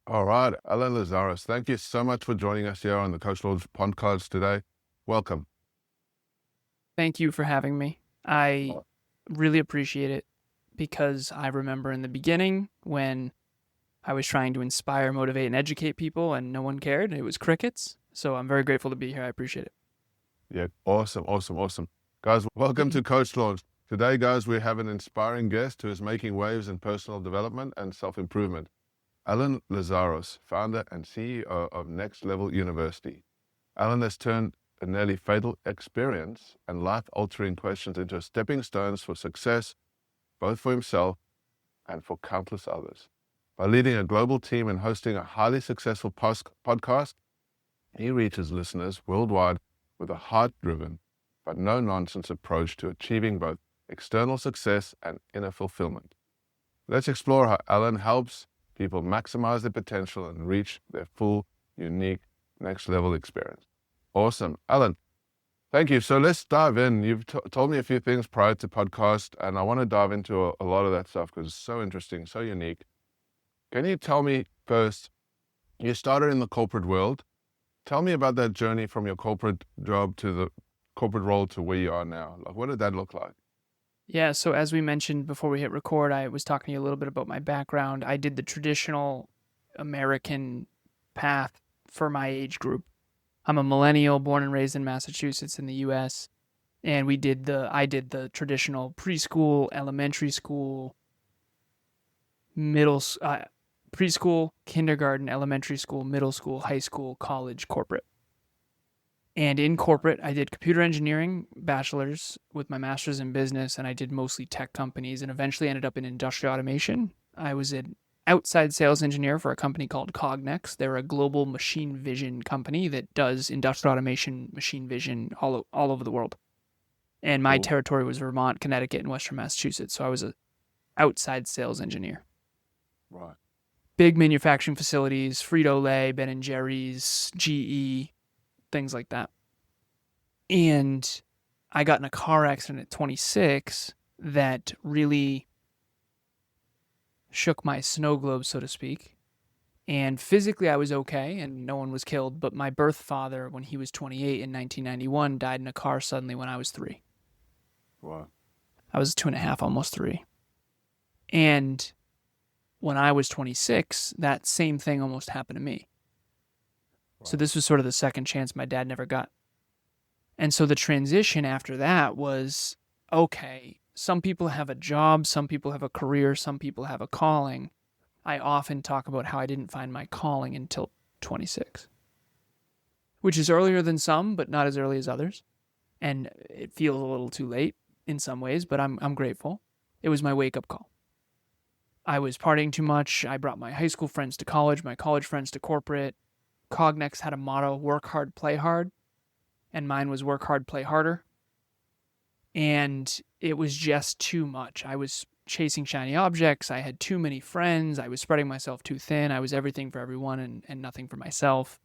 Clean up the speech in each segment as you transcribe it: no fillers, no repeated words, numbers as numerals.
All right, Alan Lazaros, thank you so much for joining us here on the Coach Launch podcast today. Welcome. Thank you for having me. I really appreciate it because I remember in the beginning when I was trying to inspire, motivate, and educate people and no one cared. It was crickets. So I'm very grateful to be here. I appreciate it. Yeah, awesome. Guys, welcome to Coach Launch. Today, guys, we have an inspiring guest who is making waves in personal development and self-improvement. Alan Lazaros, founder and CEO of Next Level University. Alan has turned a nearly fatal experience and life-altering questions into stepping stones for success, both for himself and for countless others. By leading a global team and hosting a highly successful podcast, he reaches listeners worldwide with a heart-driven but no-nonsense approach to achieving both external success and inner fulfillment. Let's explore how Alan helps people maximize their potential and reach their full, unique, next-level experience. Awesome. Alan, thank you. So let's dive in. You've told me a few things prior to podcast, and I want to dive into a lot of that stuff because it's so interesting, so unique. Can you tell me first, you started in the corporate world. Tell me about that journey from your corporate job to the corporate role to where you are now. Like, what did that look like? Yeah. So as we mentioned before we hit record, I was talking to you a little bit about my background. I did the traditional American path for my age group. I'm a millennial born and raised in Massachusetts in the US. And I did the traditional preschool, elementary school, preschool, kindergarten, elementary school, middle school, high school, college, corporate. And in corporate, I did computer engineering, bachelor's with my master's in business, and I did mostly tech companies and eventually ended up in industrial automation. I was an outside sales engineer for a company called Cognex. They're a global machine vision company that does industrial automation, machine vision all over the world. And my Cool. territory was Vermont, Connecticut, and Western Massachusetts. So I was an outside sales engineer. Right. Big manufacturing facilities, Frito-Lay, Ben & Jerry's, GE, things like that. And I got in a car accident at 26 that really shook my snow globe, so to speak. And physically, I was okay and no one was killed. But my birth father, when he was 28 in 1991, died in a car suddenly when I was 3. Wow. I was 2.5, almost 3. And when I was 26, that same thing almost happened to me. Wow. So this was sort of the second chance my dad never got. And so the transition after that was, okay, some people have a job, some people have a career, some people have a calling. I often talk about how I didn't find my calling until 26, which is earlier than some, but not as early as others. And it feels a little too late in some ways, but I'm grateful. It was my wake-up call. I was partying too much. I brought my high school friends to college, my college friends to corporate. Cognex had a motto, work hard, play hard. And mine was work hard, play harder. And it was just too much. I was chasing shiny objects. I had too many friends. I was spreading myself too thin. I was everything for everyone and nothing for myself.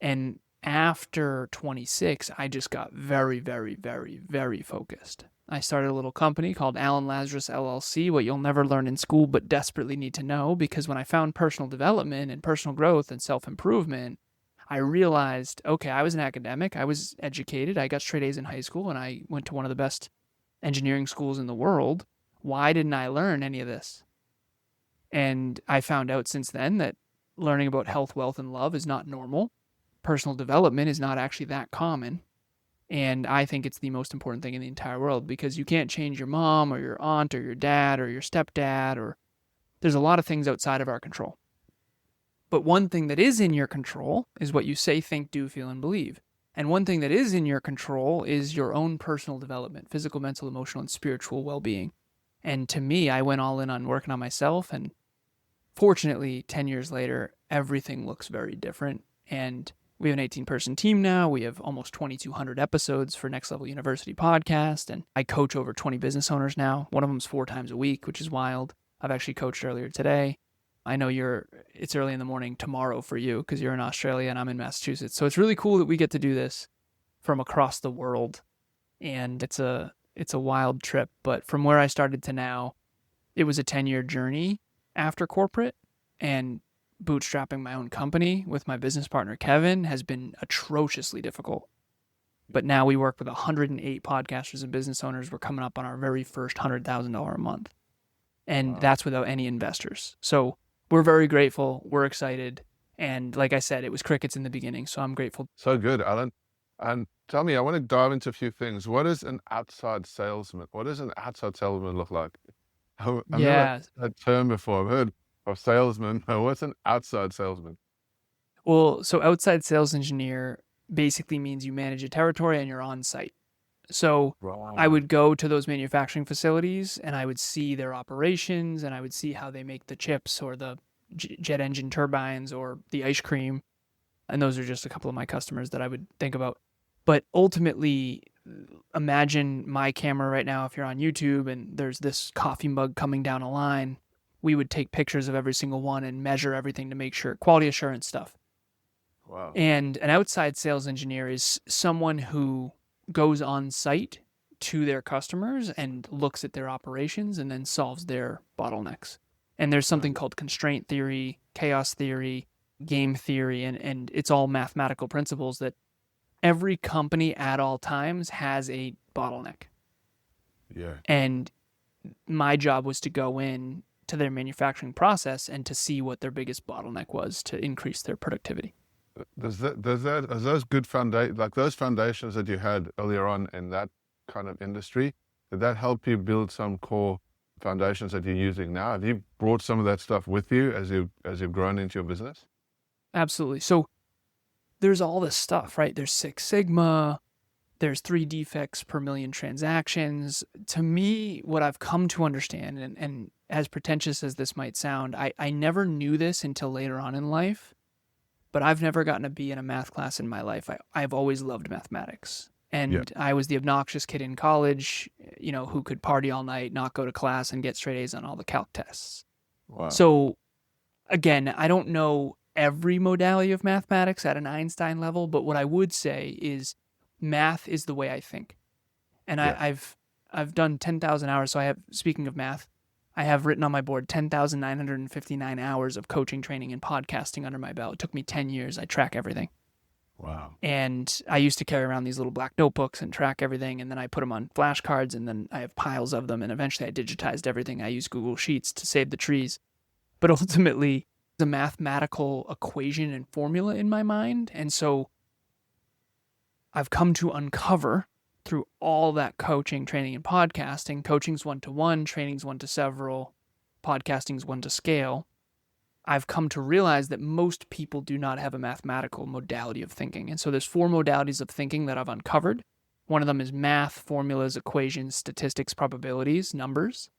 And after 26, I just got very, very, very, very focused. I started a little company called Alan Lazaros LLC, what you'll never learn in school but desperately need to know, because when I found personal development and personal growth and self-improvement, I realized, okay, I was an academic, I was educated, I got straight A's in high school, and I went to one of the best engineering schools in the world. Why didn't I learn any of this? And I found out since then that learning about health, wealth, and love is not normal. Personal development is not actually that common. And I think it's the most important thing in the entire world, because you can't change your mom or your aunt or your dad or your stepdad, or there's a lot of things outside of our control. But one thing that is in your control is what you say, think, do, feel, and believe. And one thing that is in your control is your own personal development, physical, mental, emotional, and spiritual well-being. And to me, I went all in on working on myself. And fortunately, 10 years later, everything looks very different. And we have an 18-person team now. We have almost 2,200 episodes for Next Level University podcast. And I coach over 20 business owners now. One of them's 4 times a week, which is wild. I've actually coached earlier today. I know it's early in the morning tomorrow for you because you're in Australia and I'm in Massachusetts. So it's really cool that we get to do this from across the world. And it's a wild trip. But from where I started to now, it was a 10-year journey after corporate. And bootstrapping my own company with my business partner, Kevin, has been atrociously difficult. But now we work with 108 podcasters and business owners. We're coming up on our very first $100,000 a month. And that's without any investors. So we're very grateful. We're excited. And like I said, it was crickets in the beginning. So I'm grateful. So good, Alan. And tell me, I want to dive into a few things. What is an outside salesman? What does an outside salesman look like? I've never heard that term before. I've heard of salesman. What's an outside salesman? Well, so outside sales engineer basically means you manage a territory and you're on site. So I would go to those manufacturing facilities and I would see their operations and I would see how they make the chips or the jet engine turbines or the ice cream. And those are just a couple of my customers that I would think about. But ultimately, imagine my camera right now, if you're on YouTube and there's this coffee mug coming down a line, we would take pictures of every single one and measure everything to make sure, quality assurance stuff. Wow. And an outside sales engineer is someone who goes on site to their customers and looks at their operations and then solves their bottlenecks. And there's something called constraint theory, chaos theory, game theory, and it's all mathematical principles that every company at all times has a bottleneck. Yeah. And my job was to go in to their manufacturing process and to see what their biggest bottleneck was to increase their productivity. Are those good those foundations that you had earlier on in that kind of industry, did that help you build some core foundations that you're using now? Have you brought some of that stuff with you as you've grown into your business? Absolutely. So there's all this stuff, right? There's Six Sigma, there's 3 defects per million transactions. To me, what I've come to understand, and as pretentious as this might sound, I never knew this until later on in life, but I've never gotten a B in a math class in my life. I've always loved mathematics. And I was the obnoxious kid in college, who could party all night, not go to class, and get straight A's on all the calc tests. Wow. So again, I don't know every modality of mathematics at an Einstein level, but what I would say is math is the way I think. And I've done 10,000 hours. So speaking of math, I have written on my board 10,959 hours of coaching, training, and podcasting under my belt. It took me 10 years. I track everything. Wow. And I used to carry around these little black notebooks and track everything. And then I put them on flashcards and then I have piles of them. And eventually I digitized everything. I use Google Sheets to save the trees. But ultimately, it's a mathematical equation and formula in my mind. And so I've come to uncover through all that coaching, training, and podcasting. Coaching's 1-to-1, training's 1-to-several, podcasting's 1-to-scale. I've come to realize that most people do not have a mathematical modality of thinking. And so there's 4 modalities of thinking that I've uncovered. One of them is math, formulas, equations, statistics, probabilities, numbers.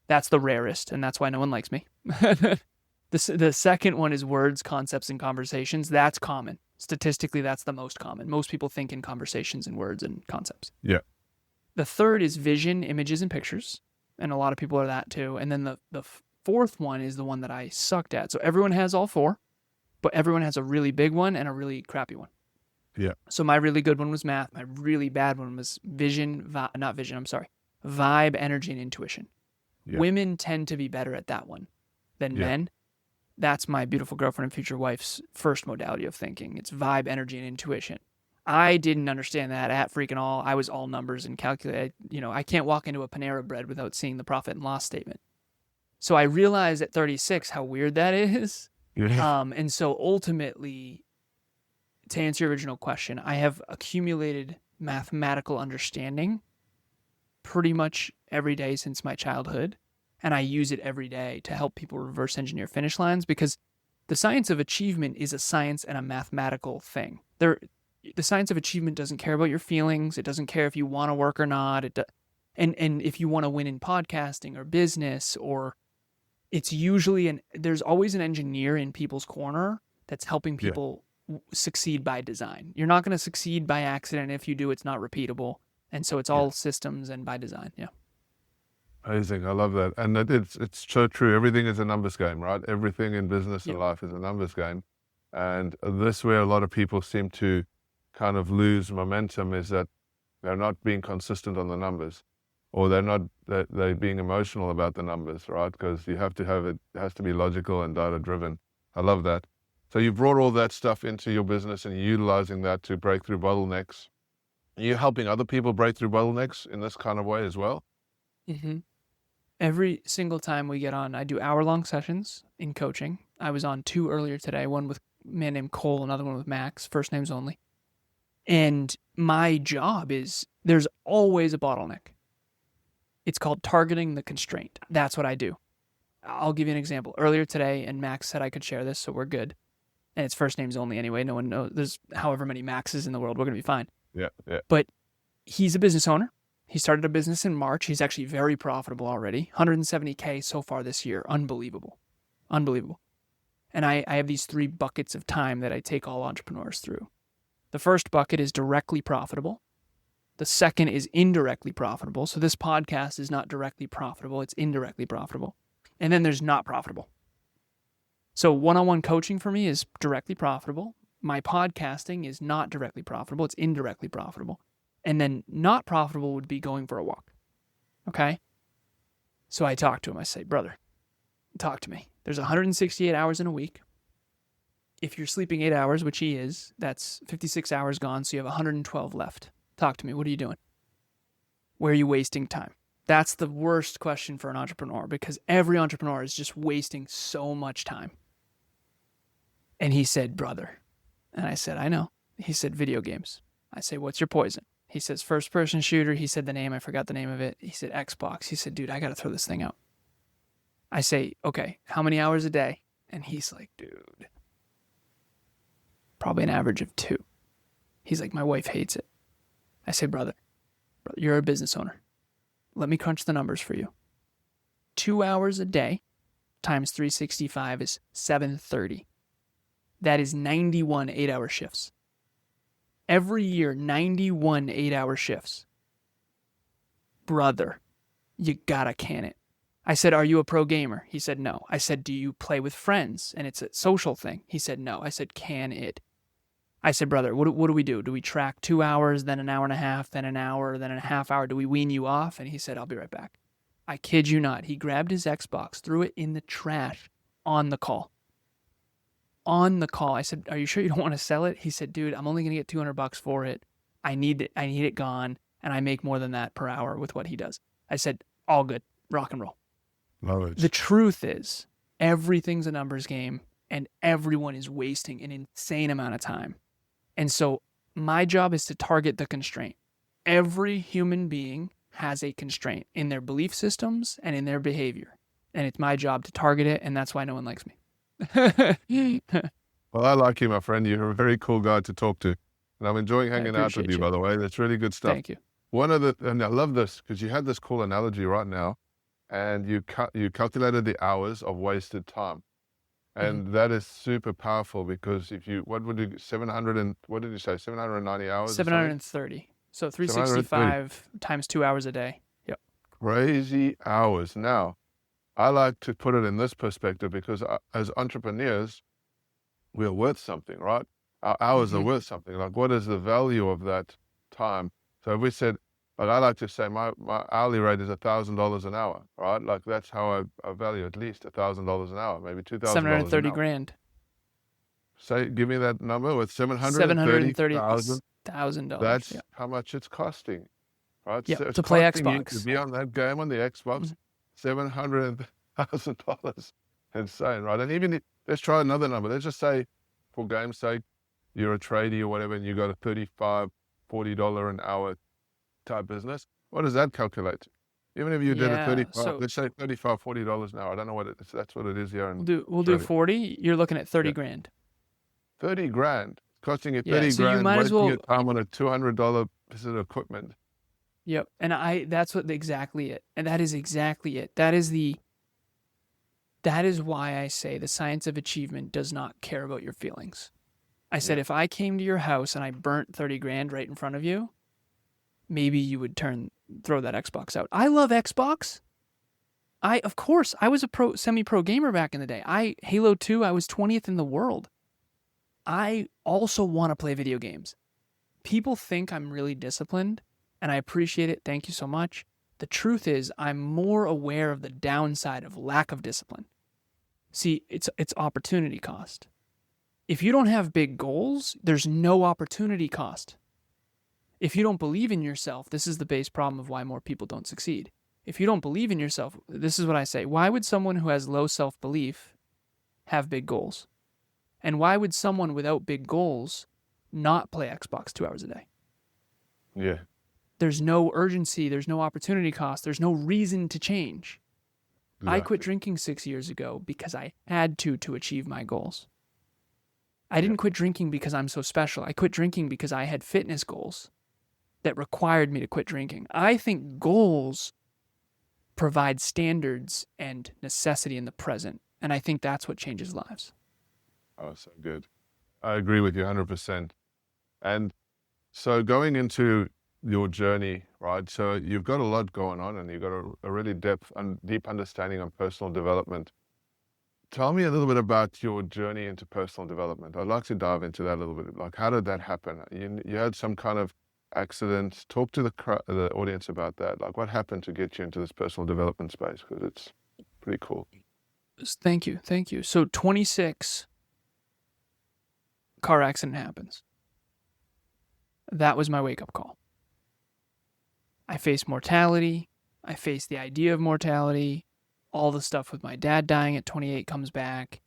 That's the rarest, and that's why no one likes me. The second one is words, concepts, and conversations. That's common. Statistically, that's the most common. Most people think in conversations and words and concepts. Yeah. The third is vision, images, and pictures. And a lot of people are that too. And then the fourth one is the one that I sucked at. So everyone has all 4, but everyone has a really big one and a really crappy one. Yeah. So my really good one was math. My really bad one was vibe, energy, and intuition. Yeah. Women tend to be better at that one than men. That's my beautiful girlfriend and future wife's first modality of thinking. It's vibe, energy, and intuition. I didn't understand that at freaking all. I was all numbers and calculate. I can't walk into a Panera Bread without seeing the profit and loss statement. So I realized at 36 how weird that is. Yeah. And so ultimately, to answer your original question, I have accumulated mathematical understanding pretty much every day since my childhood. And I use it every day to help people reverse engineer finish lines, because the science of achievement is a science and a mathematical thing. The science of achievement doesn't care about your feelings. It doesn't care if you want to work or not. And if you want to win in podcasting or business, or it's usually there's always an engineer in people's corner that's helping people succeed by design. You're not going to succeed by accident. If you do, it's not repeatable. And so it's all systems and by design. Yeah. Amazing. I love that. And it's so true. Everything is a numbers game, right? Everything in business and life is a numbers game. And this where a lot of people seem to kind of lose momentum is that they're not being consistent on the numbers, or they're being emotional about the numbers, right? Because you have to have it has to be logical and data driven. I love that. So you brought all that stuff into your business and you're utilizing that to break through bottlenecks. Are you helping other people break through bottlenecks in this kind of way as well? Mm-hmm. Every single time we get on, I do hour-long sessions in coaching. I was on 2 earlier today, one with a man named Cole, another one with Max, first names only. And my job is, there's always a bottleneck. It's called targeting the constraint. That's what I do. I'll give you an example. Earlier today, and Max said I could share this, so we're good. And it's first names only anyway. No one knows. There's however many Maxes in the world. We're going to be fine. Yeah. But he's a business owner. He started a business in March. He's actually very profitable already. 170K so far this year. Unbelievable. And I have these 3 buckets of time that I take all entrepreneurs through. The first bucket is directly profitable. The second is indirectly profitable. So this podcast is not directly profitable. It's indirectly profitable. And then there's not profitable. So one-on-one coaching for me is directly profitable. My podcasting is not directly profitable. It's indirectly profitable. And then not profitable would be going for a walk. Okay? So I talk to him. I say, brother, talk to me. There's 168 hours in a week. If you're sleeping 8 hours, which he is, that's 56 hours gone, so you have 112 left. Talk to me. What are you doing? Where are you wasting time? That's the worst question for an entrepreneur, because every entrepreneur is just wasting so much time. And he said, brother. And I said, I know. He said, video games. I say, what's your poison? He says, first-person shooter. He said the name. I forgot the name of it. He said, Xbox. He said, dude, I got to throw this thing out. I say, okay, how many hours a day? And he's like, dude, probably an average of 2. He's like, my wife hates it. I say, brother, you're a business owner. Let me crunch the numbers for you. 2 hours a day times 365 is 730. That is 91 8-hour shifts. Every year, 91 8-hour shifts. Brother, you gotta can it. I said, are you a pro gamer? He said, no. I said, do you play with friends and it's a social thing? He said, no. I said, can it? I said, brother, what do we do? Do we track 2 hours, then an hour and a half, then an hour, then a half hour? Do we wean you off? And he said, I'll be right back. I kid you not. He grabbed his Xbox, threw it in the trash on the call. On the call. I said, are you sure you don't want to sell it? He said, dude, I'm only going to get $200 for it. I need it gone. And I make more than that per hour with what he does. I said, all good. Rock and roll. Love it. The truth is, everything's a numbers game and everyone is wasting an insane amount of time. And so my job is to target the constraint. Every human being has a constraint in their belief systems and in their behavior. And it's my job to target it, and that's why no one likes me. Well, I like you, my friend. You're a very cool guy to talk to. And I'm enjoying hanging out with you, by the way. That's really good stuff. Thank you. And I love this because you had this cool analogy right now, and you calculated the hours of wasted time. And that is super powerful because what did you say, 790 hours? 730. So 365 times 2 hours a day. Yep. Crazy hours. Now, I like to put it in this perspective because as entrepreneurs, we are worth something, right? Our hours are worth something. Like, what is the value of that time? So if we said, like, I like to say my hourly rate is $1,000 an hour, right? Like, that's how I value at least $1,000 an hour, maybe $2,000. 730 grand. Say, give me that number with $730,000. That's how much it's costing, right? Yeah, so to play Xbox. To be on that game on the Xbox, $700,000. Insane, right? And even let's try another number. Let's just say, for game's sake, you're a tradie or whatever, and you got a $35, $40 an hour type business. What does that calculate to? Even if you did a 35, let's say $35, $40 an hour. I don't know what it is. That's what it is here. We'll do 40. You're looking at 30 grand. 30 grand. Costing you 30 so grand. You might as well your time on a $200 piece of equipment. Yep. And that's exactly it. And that is exactly it. That is why I say the science of achievement does not care about your feelings. I said, if I came to your house and I burnt 30 grand right in front of you, maybe you would throw that Xbox out. I love Xbox. Of course, I was a semi-pro gamer back in the day. Halo 2, I was 20th in the world. I also want to play video games. People think I'm really disciplined, and I appreciate it. Thank you so much. The truth is, I'm more aware of the downside of lack of discipline. See, it's opportunity cost. If you don't have big goals, there's no opportunity cost. If you don't believe in yourself, this is the base problem of why more people don't succeed. If you don't believe in yourself, this is what I say. Why would someone who has low self-belief have big goals? And why would someone without big goals not play Xbox 2 hours a day? Yeah. There's no urgency. There's no opportunity cost. There's no reason to change. Exactly. I quit drinking 6 years ago because I had to achieve my goals. I didn't quit drinking because I'm so special. I quit drinking because I had fitness goals that required me to quit drinking. I think goals provide standards and necessity in the present. And I think that's what changes lives. Oh, so good. I agree with you 100%. And so going into your journey, right? So you've got a lot going on and you've got a really deep understanding on personal development. Tell me a little bit about your journey into personal development. I'd like to dive into that a little bit. Like, how did that happen? You had some kind of accident. Talk to the audience about that. Like, what happened to get you into this personal development space? Because it's pretty cool. Thank you. Thank you. So 26, car accident happens. That was my wake-up call. I faced mortality. I faced the idea of mortality. All the stuff with my dad dying at 28 comes back.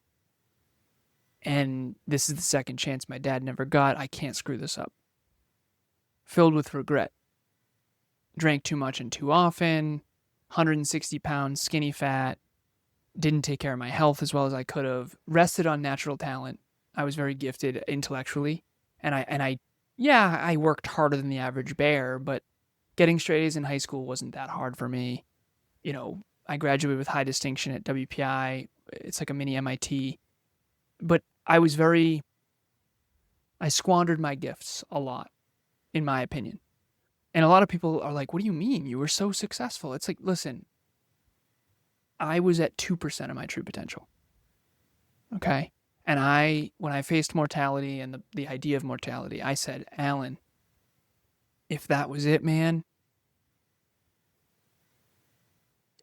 And this is the second chance my dad never got. I can't screw this up. Filled with regret. Drank too much and too often. 160 pounds, skinny fat. Didn't take care of my health as well as I could have. Rested on natural talent. I was very gifted intellectually. And I worked harder than the average bear, but getting straight A's in high school wasn't that hard for me. You know, I graduated with high distinction at WPI. It's like a mini MIT. But I squandered my gifts a lot, in my opinion. And a lot of people are like, what do you mean? You were so successful. It's like, listen, I was at 2% of my true potential. Okay? And when I faced mortality and the idea of mortality, I said, Alan, if that was it, man,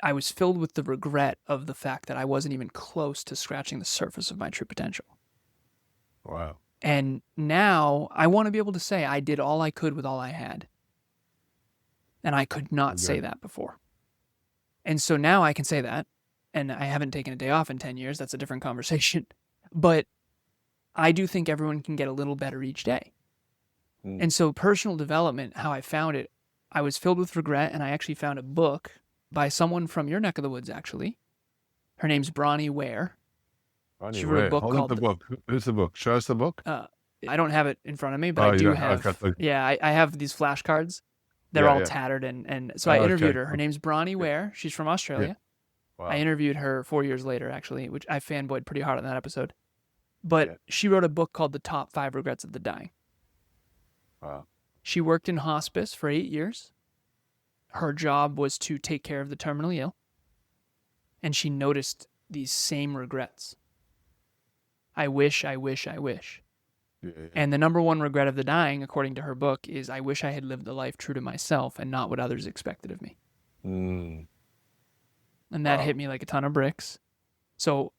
I was filled with the regret of the fact that I wasn't even close to scratching the surface of my true potential. Wow. And now I want to be able to say I did all I could with all I had. And I could not say that before. And so now I can say that. And I haven't taken a day off in 10 years. That's a different conversation. But I do think everyone can get a little better each day. And so personal development, how I found it, I was filled with regret, and I actually found a book by someone from your neck of the woods, actually. Her name's Bronnie Ware. She wrote a book called... Hold up the book. Who's the book? Show us the book. I don't have it in front of me, but I do have... I have these flashcards. They're all tattered, and so I interviewed her. Her name's Bronnie Ware. She's from Australia. Yeah. Wow. I interviewed her 4 years later, actually, which I fanboyed pretty hard on that episode. But she wrote a book called The Top 5 Regrets of the Dying. Wow. She worked in hospice for 8 years. Her job was to take care of the terminally ill. And she noticed these same regrets. I wish. Yeah. And the number one regret of the dying, according to her book, is I wish I had lived a life true to myself and not what others expected of me. And that hit me like a ton of bricks. So,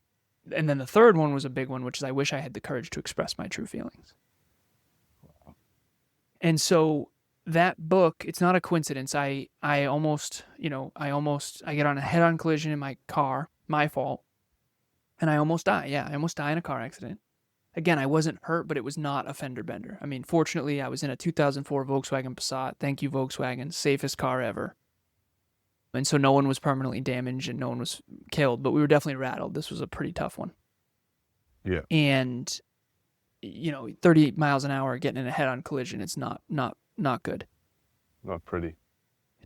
and then the third one was a big one, which is I wish I had the courage to express my true feelings. Wow. And so that book, it's not a coincidence. I get on a head-on collision in my car, my fault, and I almost die. Yeah, I almost die in a car accident. Again, I wasn't hurt, but it was not a fender bender. I mean, fortunately, I was in a 2004 Volkswagen Passat. Thank you, Volkswagen. Safest car ever. And so no one was permanently damaged and no one was killed, but we were definitely rattled. This was a pretty tough one. Yeah. And, 38 miles an hour getting in a head-on collision, it's not good. Not pretty.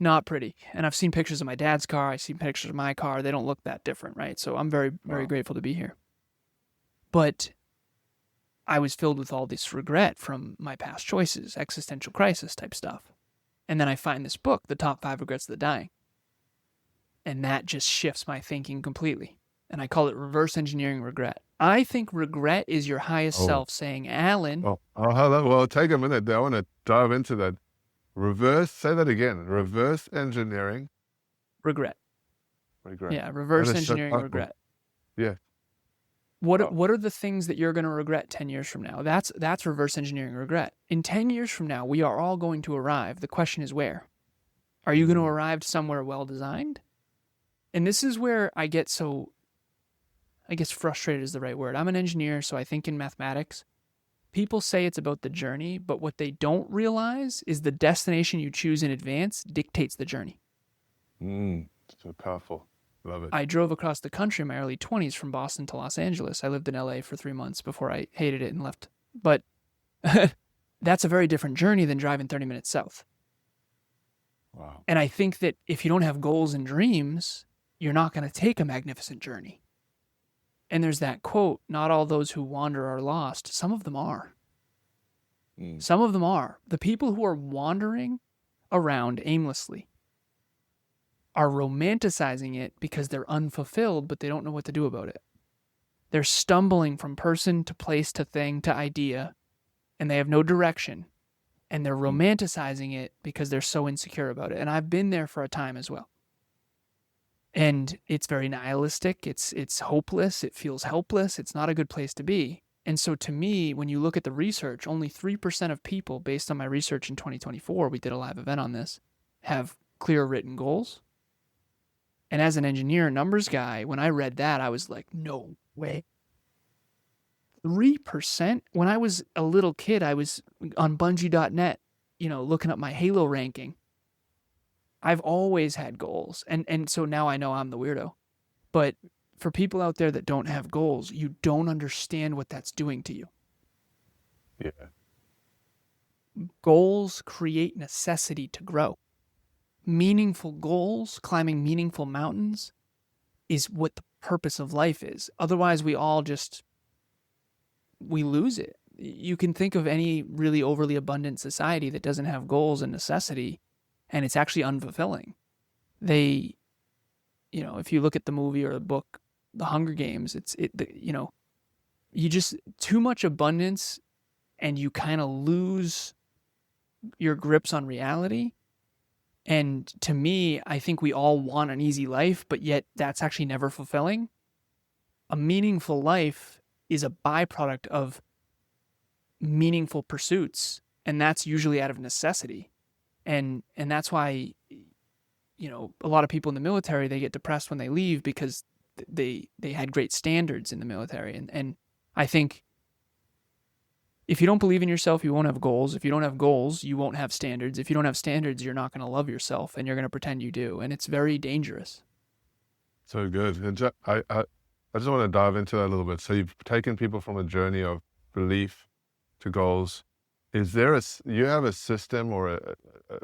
Not pretty. And I've seen pictures of my dad's car. I've seen pictures of my car. They don't look that different, right? So I'm very, very grateful to be here. But I was filled with all this regret from my past choices, existential crisis type stuff. And then I find this book, The Top 5 Regrets of the Dying. And that just shifts my thinking completely. And I call it reverse engineering regret. I think regret is your highest self saying, Alan. Well, take a minute there. I want to dive into that. Say that again. Reverse engineering. Regret. Regret. Yeah, reverse engineering regret. Yeah. What are the things that you're going to regret 10 years from now? That's reverse engineering regret. In 10 years from now, we are all going to arrive. The question is where? Are you going to arrive somewhere well designed? And this is where I get so, I guess frustrated is the right word. I'm an engineer, so I think in mathematics. People say it's about the journey, but what they don't realize is the destination you choose in advance dictates the journey. So powerful. Love it. I drove across the country in my early 20s from Boston to Los Angeles. I lived in LA for 3 months before I hated it and left. But that's a very different journey than driving 30 minutes south. Wow. And I think that if you don't have goals and dreams, you're not going to take a magnificent journey. And there's that quote, not all those who wander are lost. Some of them are. Some of them are. The people who are wandering around aimlessly are romanticizing it because they're unfulfilled, but they don't know what to do about it. They're stumbling from person to place to thing to idea, and they have no direction. And they're romanticizing it because they're so insecure about it. And I've been there for a time as well. And it's very nihilistic. It's hopeless. It feels helpless. It's not a good place to be. And so to me, when you look at the research, only 3% of people, based on my research in 2024, we did a live event on this, have clear written goals. And as an engineer, numbers guy, when I read that, I was like, no way. 3%? When I was a little kid, I was on Bungie.net, looking up my Halo ranking. I've always had goals. And so now I know I'm the weirdo. But for people out there that don't have goals, you don't understand what that's doing to you. Yeah. Goals create necessity to grow. Meaningful goals, climbing meaningful mountains, is what the purpose of life is. Otherwise, we lose it. You can think of any really overly abundant society that doesn't have goals and necessity, and it's actually unfulfilling. If you look at the movie or the book, The Hunger Games, you just too much abundance, and you kind of lose your grips on reality. And to me, I think we all want an easy life, but yet that's actually never fulfilling. A meaningful life is a byproduct of meaningful pursuits, and that's usually out of necessity. And that's why, a lot of people in the military, they get depressed when they leave because they had great standards in the military. And I think if you don't believe in yourself, you won't have goals. If you don't have goals, you won't have standards. If you don't have standards, you're not going to love yourself, and you're going to pretend you do. And it's very dangerous. So good. And I just want to dive into that a little bit. So you've taken people from a journey of belief to goals. Is there you have a system or a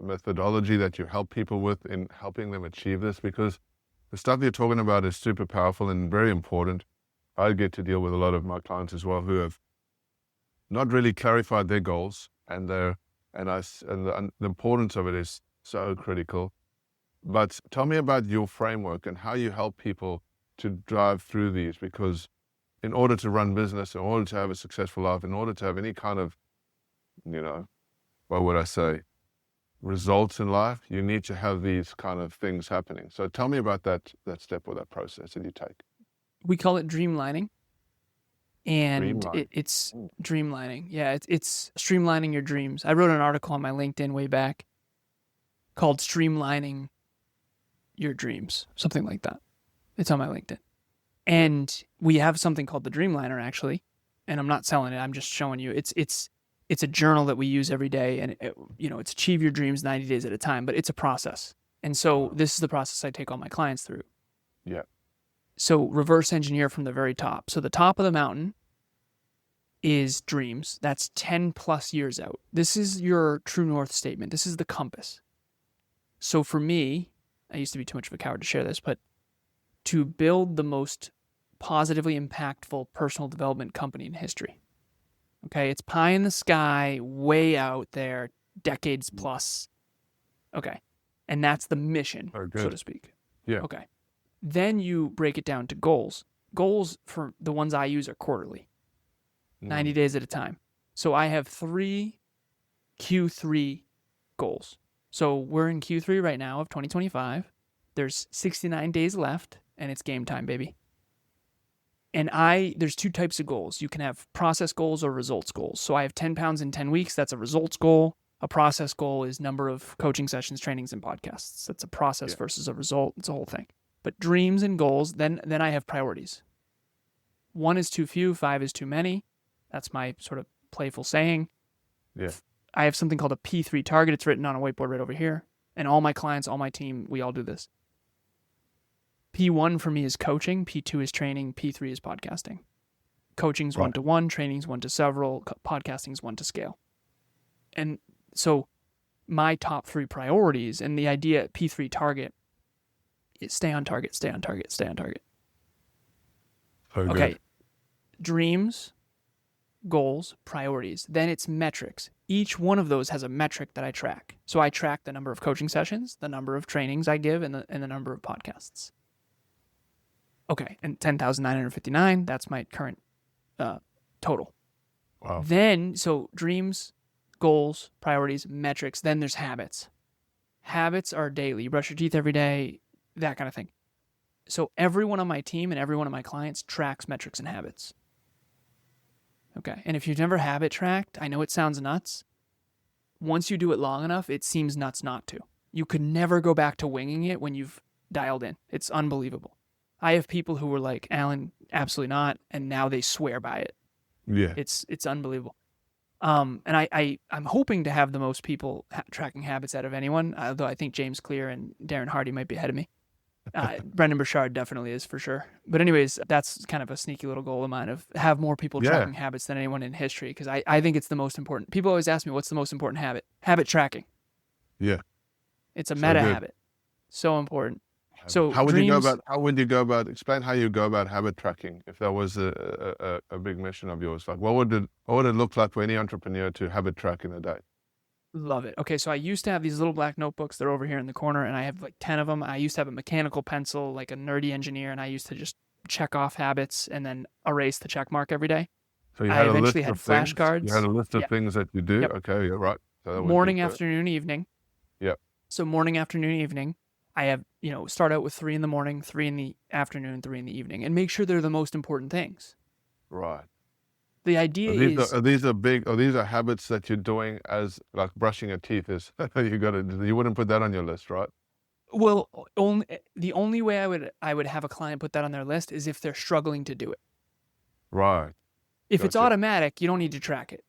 methodology that you help people with in helping them achieve this? Because the stuff you're talking about is super powerful and very important. I get to deal with a lot of my clients as well who have not really clarified their goals, and the importance of it is so critical. But tell me about your framework and how you help people to drive through these, because in order to run business, in order to have a successful life, in order to have any kind of, what would I say, results in life, you need to have these kind of things happening. So tell me about that step or that process that you take. We call it dreamlining. And Dreamlining. it's dreamlining. Yeah, it's streamlining your dreams. I wrote an article on my LinkedIn way back called Streamlining Your Dreams, something like that. It's on my LinkedIn. And we have something called the Dreamliner, actually. And I'm not selling it. I'm just showing you. It's a journal that we use every day. And, it's achieve your dreams 90 days at a time. But it's a process. And so this is the process I take all my clients through. Yeah. So reverse engineer from the very top. So the top of the mountain is dreams. That's 10 plus years out. This is your true north statement. This is the compass. So for me, I used to be too much of a coward to share this, but to build the most positively impactful personal development company in history. Okay, it's pie in the sky, way out there, decades plus. Okay, and that's the mission, so to speak. Yeah. Okay. Then you break it down to goals. Goals for the ones I use are quarterly, 90 days at a time. So I have 3 Q3 goals. So we're in Q3 right now of 2025. There's 69 days left, and it's game time, baby. And there's two types of goals. You can have process goals or results goals. So I have 10 pounds in 10 weeks. That's a results goal. A process goal is number of coaching sessions, trainings, and podcasts. That's a process versus a result. It's a whole thing. But dreams and goals, then I have priorities. 1 is too few, 5 is too many. That's my sort of playful saying. Yeah. I have something called a P3 target. It's written on a whiteboard right over here. And all my clients, all my team, we all do this. P1 for me is coaching. P2 is training. P3 is podcasting. Coaching's 1-to-1, training's 1-to-several, podcasting's 1-to-scale. And so my top 3 priorities and the idea P3 target is stay on target, stay on target, stay on target. Okay. Dreams, goals, priorities. Then it's metrics. Each one of those has a metric that I track. So I track the number of coaching sessions, the number of trainings I give, and the number of podcasts. Okay, and 10,959, that's my current total. Wow. Then, so dreams, goals, priorities, metrics, then there's habits. Habits are daily. You brush your teeth every day, that kind of thing. So everyone on my team and every one of my clients tracks metrics and habits. Okay, and if you've never habit tracked, I know it sounds nuts. Once you do it long enough, it seems nuts not to. You could never go back to winging it when you've dialed in. It's unbelievable. I have people who were like, Alan, absolutely not, and now they swear by it. Yeah. It's unbelievable. And I'm hoping to have the most people tracking habits out of anyone, although I think James Clear and Darren Hardy might be ahead of me. Brendan Burchard definitely is for sure. But anyways, that's kind of a sneaky little goal of mine, of have more people tracking habits than anyone in history, because I think it's the most important. People always ask me, what's the most important habit? Habit tracking. Yeah. It's a meta habit. So important. So how would you go about explain how you go about habit tracking if that was a big mission of yours? Like what would it look like for any entrepreneur to habit track in a day? Love it. Okay, so I used to have these little black notebooks. They're over here in the corner, and I have like 10 of them. I used to have a mechanical pencil, like a nerdy engineer, and I used to just check off habits and then erase the check mark every day. So you I had eventually had flashcards. You had a list of things that you do? Yep. Okay, yeah, right. So morning, afternoon, evening. Yep. So morning, afternoon, evening. I have, start out with 3 in the morning, 3 in the afternoon, 3 in the evening, and make sure they're the most important things. Right. The idea is... These are habits that you're doing as like brushing your teeth is, you wouldn't put that on your list, right? Well, the only way I would have a client put that on their list is if they're struggling to do it. Right. If it's automatic, you don't need to track it.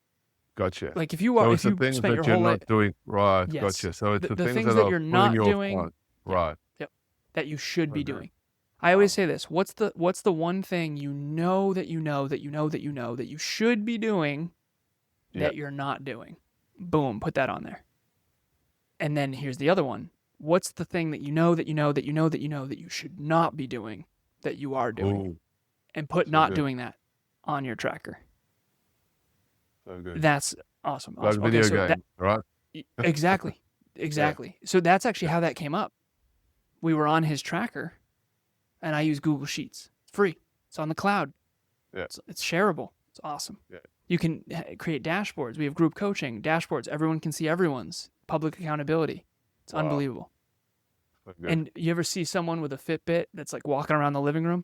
Gotcha. Like if you spent your whole life... doing, right, yes. Gotcha. So it's the things that you're not doing... Right. Yep. That you should be doing. I always say this. What's the one thing you know that you should be doing that you're not doing? Boom, put that on there. And then here's the other one. What's the thing that you should not be doing that you are doing? Ooh. And put not doing that on your tracker. So good. That's awesome. Like video game, right? Exactly. Exactly. So that's actually how that came up. We were on his tracker, and I use Google Sheets. It's free. It's on the cloud. Yeah. It's shareable. It's awesome. Yeah. You can create dashboards. We have group coaching, dashboards. Everyone can see everyone's. Public accountability. It's unbelievable. And you ever see someone with a Fitbit that's like walking around the living room?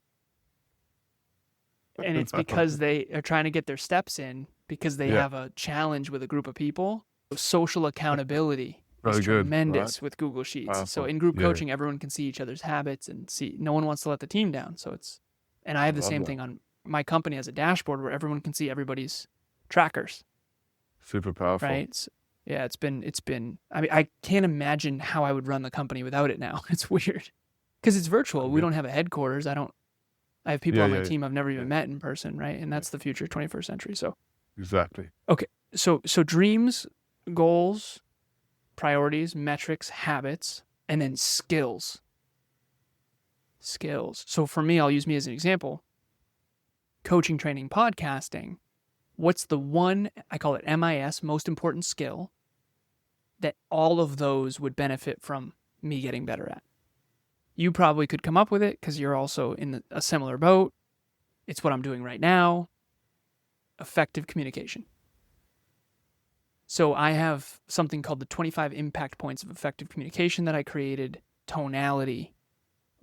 And it's because they are trying to get their steps in because they have a challenge with a group of people. Social accountability. It's tremendous with Google Sheets. So in group coaching, everyone can see each other's habits and see. No one wants to let the team down. So and I have the same thing on my company as a dashboard where everyone can see everybody's trackers. Super powerful. Right. So, yeah, it's been. I mean, I can't imagine how I would run the company without it now. It's weird because it's virtual. We don't have a headquarters. I have people on my team I've never even met in person. Right. And that's the future 21st century. So exactly. Okay. So dreams, goals, priorities, metrics, habits, and then skills. So for me, I'll use me as an example. Coaching, training, podcasting. What's the one, I call it MIS, most important skill, that all of those would benefit from me getting better at? You probably could come up with it because you're also in a similar boat. It's what I'm doing right now. Effective communication. So I have something called the 25 impact points of effective communication that I created. Tonality,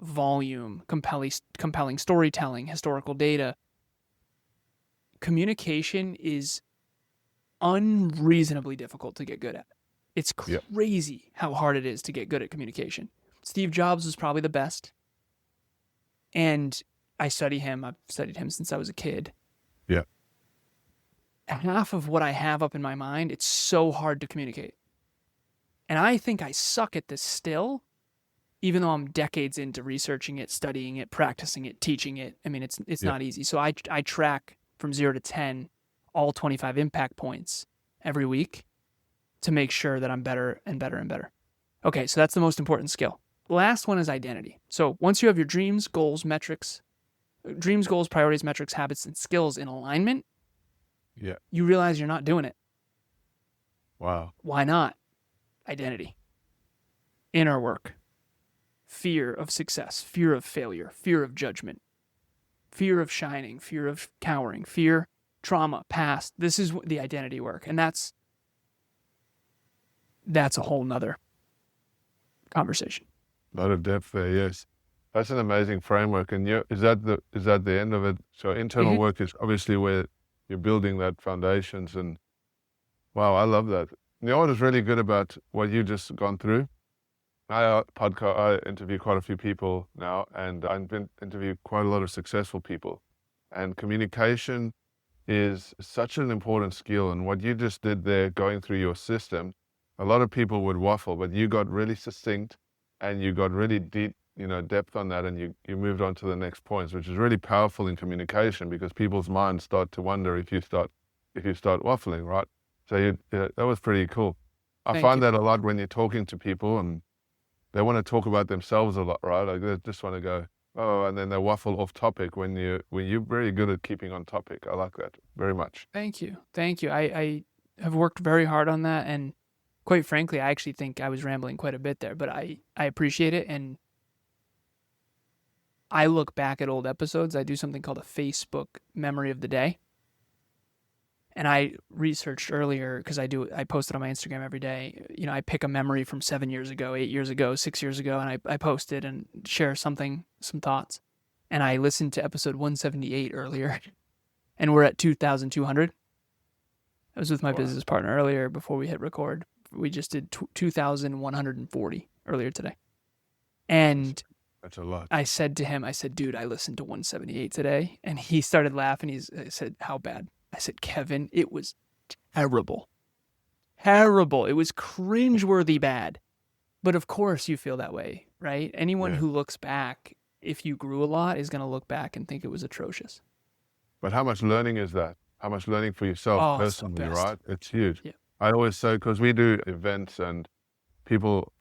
volume, compelling storytelling, historical data. Communication is unreasonably difficult to get good at. It's crazy how hard it is to get good at communication. Steve Jobs was probably the best. And I study him. I've studied him since I was a kid. Yeah. Half of what I have up in my mind, it's so hard to communicate. And I think I suck at this still, even though I'm decades into researching it, studying it, practicing it, teaching it. I mean, it's not easy. So I track from 0 to 10 all 25 impact points every week to make sure that I'm better and better and better. Okay, so that's the most important skill. The last one is identity. So once you have your dreams, goals, priorities, metrics, habits, and skills in alignment, you realize you're not doing it. Wow. Why not? Identity. Inner work. Fear of success, fear of failure, fear of judgment, fear of shining, fear of cowering, fear, trauma, past. This is the identity work. And that's a whole nother conversation. A lot of depth there, yes. That's an amazing framework. And is that the end of it? So internal work is obviously where you're building that foundations. And wow, I love that. You know what is really good about what you just gone through? I interview quite a few people now, and I've been interviewed quite a lot of successful people. And communication is such an important skill. And what you just did there, going through your system, a lot of people would waffle, but you got really succinct and you got really deep, depth on that, and you moved on to the next points, which is really powerful in communication because people's minds start to wonder if you start waffling, right? So that was pretty cool. I find that a lot when you're talking to people and they want to talk about themselves a lot, right? Like they just want to go, oh, and then they waffle off topic when you're very good at keeping on topic. I like that very much. Thank you. I have worked very hard on that, and quite frankly, I actually think I was rambling quite a bit there, but I appreciate it. And I look back at old episodes. I do something called a Facebook memory of the day. And I researched earlier because I post it on my Instagram every day. I pick a memory from 7 years ago, 8 years ago, 6 years ago, and I post it and share some thoughts. And I listened to episode 178 earlier, and we're at 2,200. I was with my business partner earlier before we hit record. We just did 2,140 earlier today. And that's a lot. I said to him, dude, I listened to 178 today. And he started laughing. He said, how bad? I said, Kevin, it was terrible. Terrible. It was cringeworthy bad. But of course you feel that way, right? Anyone who looks back, if you grew a lot, is going to look back and think it was atrocious. But how much learning is that? How much learning for yourself personally, right? It's huge. Yeah. I always say, because we do events and people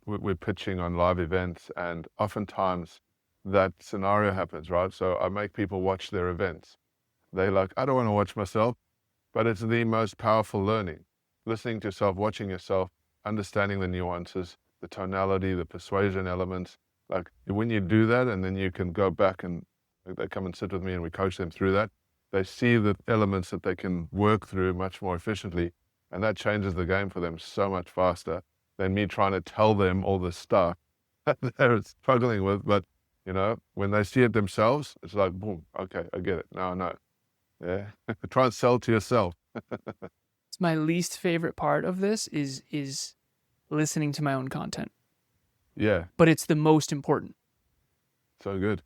we're pitching on live events, and oftentimes that scenario happens, right? So I make people watch their events. They're like, I don't want to watch myself, but it's the most powerful learning. Listening to yourself, watching yourself, understanding the nuances, the tonality, the persuasion elements. Like when you do that, and then you can go back and they come and sit with me and we coach them through that, they see the elements that they can work through much more efficiently. And that changes the game for them so much faster than me trying to tell them all this stuff that they're struggling with. But, when they see it themselves, it's like, boom, okay, I get it. Now I know. Yeah. Try and sell to yourself. It's my least favorite part of this is listening to my own content. Yeah. But it's the most important. So good.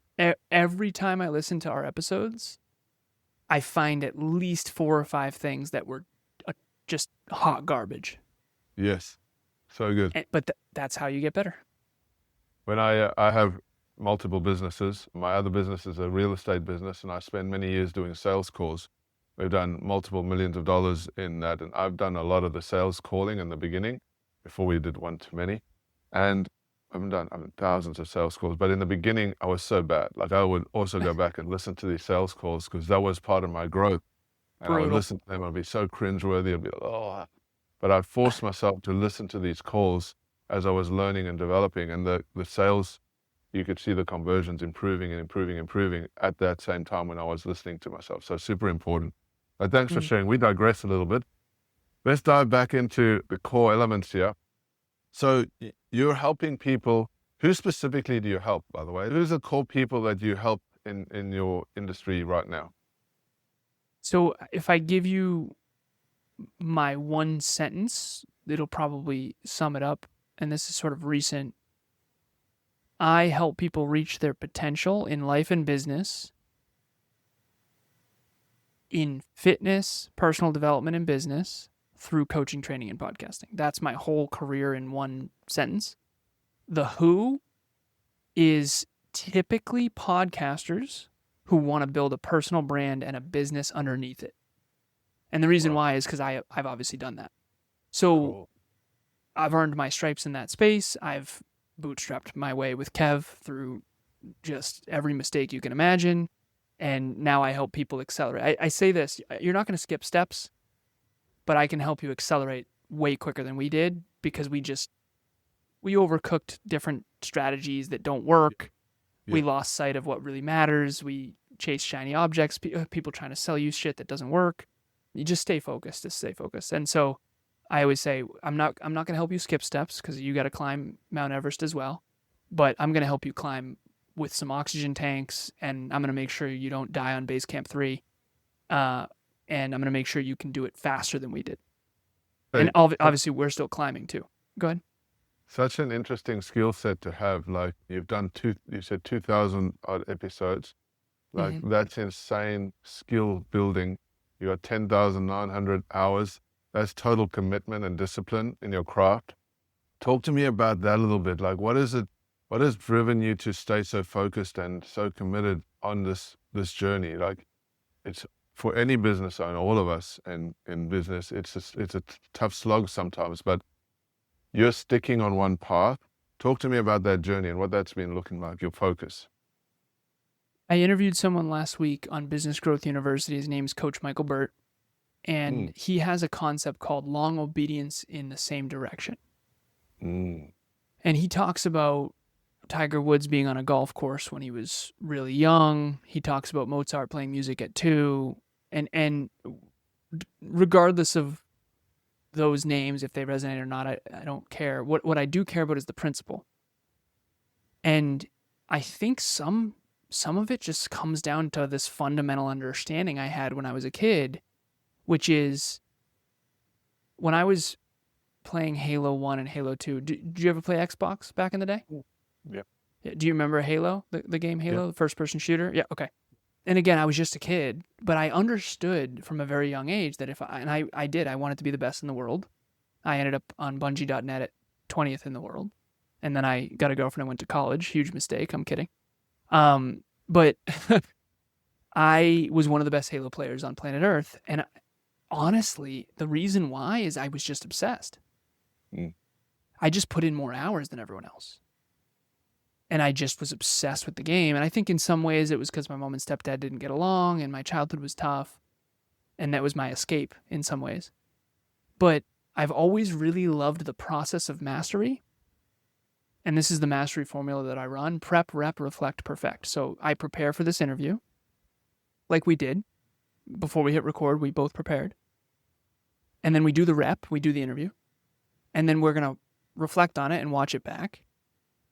Every time I listen to our episodes, I find at least 4 or 5 things that were just hot garbage. Yes. So good. But that's how you get better. When I have multiple businesses, my other business is a real estate business, and I spend many years doing sales calls. We've done multiple millions of dollars in that, and I've done a lot of the sales calling in the beginning before we did one too many. And I've done thousands of sales calls, but in the beginning I was so bad. Like I would also go back and listen to these sales calls because that was part of my growth. And I would listen to them, I'd be so cringeworthy, I'd be like, oh. But I forced myself to listen to these calls as I was learning and developing, and the sales, you could see the conversions improving and improving at that same time when I was listening to myself. So super important. But thanks for sharing. We digress a little bit. Let's dive back into the core elements here. So you're helping people Who specifically do you help, by the way? Who's the core people that you help in your industry right now? So if I give you my one sentence, it'll probably sum it up. And this is sort of recent. I help people reach their potential in life and business, in fitness, personal development, and business through coaching, training, and podcasting. That's my whole career in one sentence. The who is typically podcasters who want to build a personal brand and a business underneath it. And the reason why is because I've obviously done that. So Cool. I've earned my stripes in that space. I've bootstrapped my way with Kev through just every mistake you can imagine. And now I help people accelerate. I say this, you're not going to skip steps, but I can help you accelerate way quicker than we did because we overcooked different strategies that don't work. Yeah. We lost sight of what really matters. We chase shiny objects, people trying to sell you shit that doesn't work. You just stay focused, And so I always say, I'm not going to help you skip steps because you got to climb Mount Everest as well, but I'm going to help you climb with some oxygen tanks, and I'm going to make sure you don't die on base camp 3. And I'm going to make sure you can do it faster than we did. And obviously we're still climbing too. Go ahead. Such an interesting skill set to have. Like you've done you said 2,000 odd episodes. Like that's insane skill building. You got 10,900 hours. That's total commitment and discipline in your craft. Talk to me about that a little bit. Like what has driven you to stay so focused and so committed on this journey? Like it's for any business owner, all of us in business, it's a tough slog sometimes, but you're sticking on one path. Talk to me about that journey and what that's been looking like, your focus. I interviewed someone last week on Business Growth University. His name's Coach Michael Burt. And he has a concept called long obedience in the same direction. And he talks about Tiger Woods being on a golf course when he was really young. He talks about Mozart playing music at 2. And regardless of those names, if they resonate or not, I don't care. What I do care about is the principle. And I think some of it just comes down to this fundamental understanding I had when I was a kid, which is when I was playing Halo 1 and Halo 2. Did you ever play Xbox back in the day? Yeah. Do you remember Halo, the game Halo, the first-person shooter? Yeah, okay. And again, I was just a kid, but I understood from a very young age that I wanted to be the best in the world. I ended up on Bungie.net at 20th in the world. And then I got a girlfriend and went to college. Huge mistake. I'm kidding. But I was one of the best Halo players on planet Earth. And honestly, the reason why is I was just obsessed. I just put in more hours than everyone else. And I just was obsessed with the game. And I think in some ways it was because my mom and stepdad didn't get along and my childhood was tough. And that was my escape in some ways. But I've always really loved the process of mastery. And this is the mastery formula that I run: prep, rep, reflect, perfect. So I prepare for this interview like we did. Before we hit record, we both prepared. And then we do the rep, we do the interview. And then we're going to reflect on it and watch it back.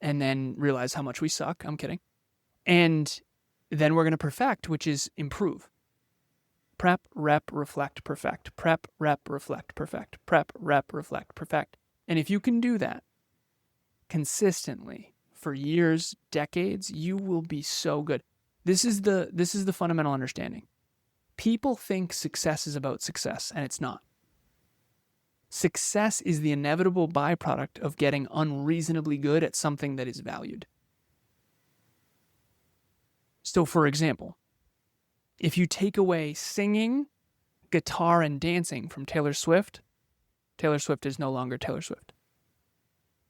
And then realize how much we suck. I'm kidding. And then we're going to perfect, which is improve. Prep, rep, reflect, perfect. Prep, rep, reflect, perfect. Prep, rep, reflect, perfect. And if you can do that consistently for years, decades, you will be so good. This is the fundamental understanding. People think success is about success, and it's not. Success is the inevitable byproduct of getting unreasonably good at something that is valued. So, for example, if you take away singing, guitar, and dancing from Taylor Swift is no longer Taylor Swift.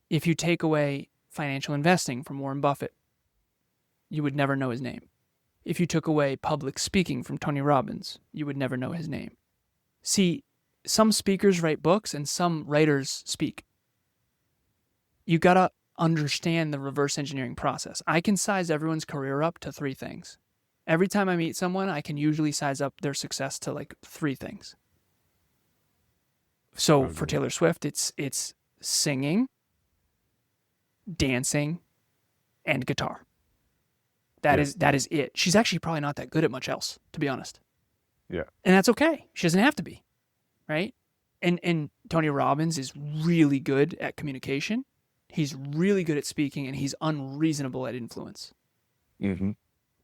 If you take away financial investing from Warren Buffett, you would never know his name. If you took away public speaking from Tony Robbins, you would never know his name. See, some speakers write books and some writers speak. You gotta understand the reverse engineering process. I can size everyone's career up to 3 things. Every time I meet someone, I can usually size up their success to like 3 things. So for Taylor Swift, it's singing, dancing, and guitar. That is it. She's actually probably not that good at much else, to be honest. Yeah. And that's okay. She doesn't have to be, right? And Tony Robbins is really good at communication. He's really good at speaking, and he's unreasonable at influence. Mm-hmm.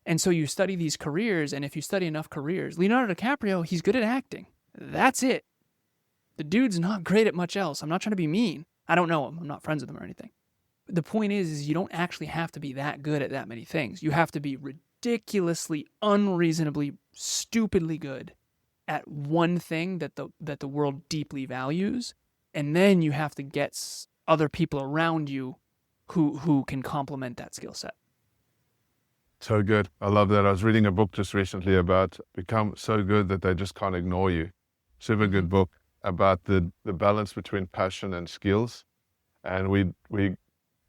And so you study these careers, and if you study enough careers, Leonardo DiCaprio, he's good at acting. That's it. The dude's not great at much else. I'm not trying to be mean. I don't know him. I'm not friends with him or anything. But the point is you don't actually have to be that good at that many things. You have to be ridiculously, unreasonably, stupidly good at one thing that the world deeply values, and then you have to get other people around you who can complement that skill set. So good. I love that. I was reading a book just recently about become so good that they just can't ignore you. Super good book about the balance between passion and skills. And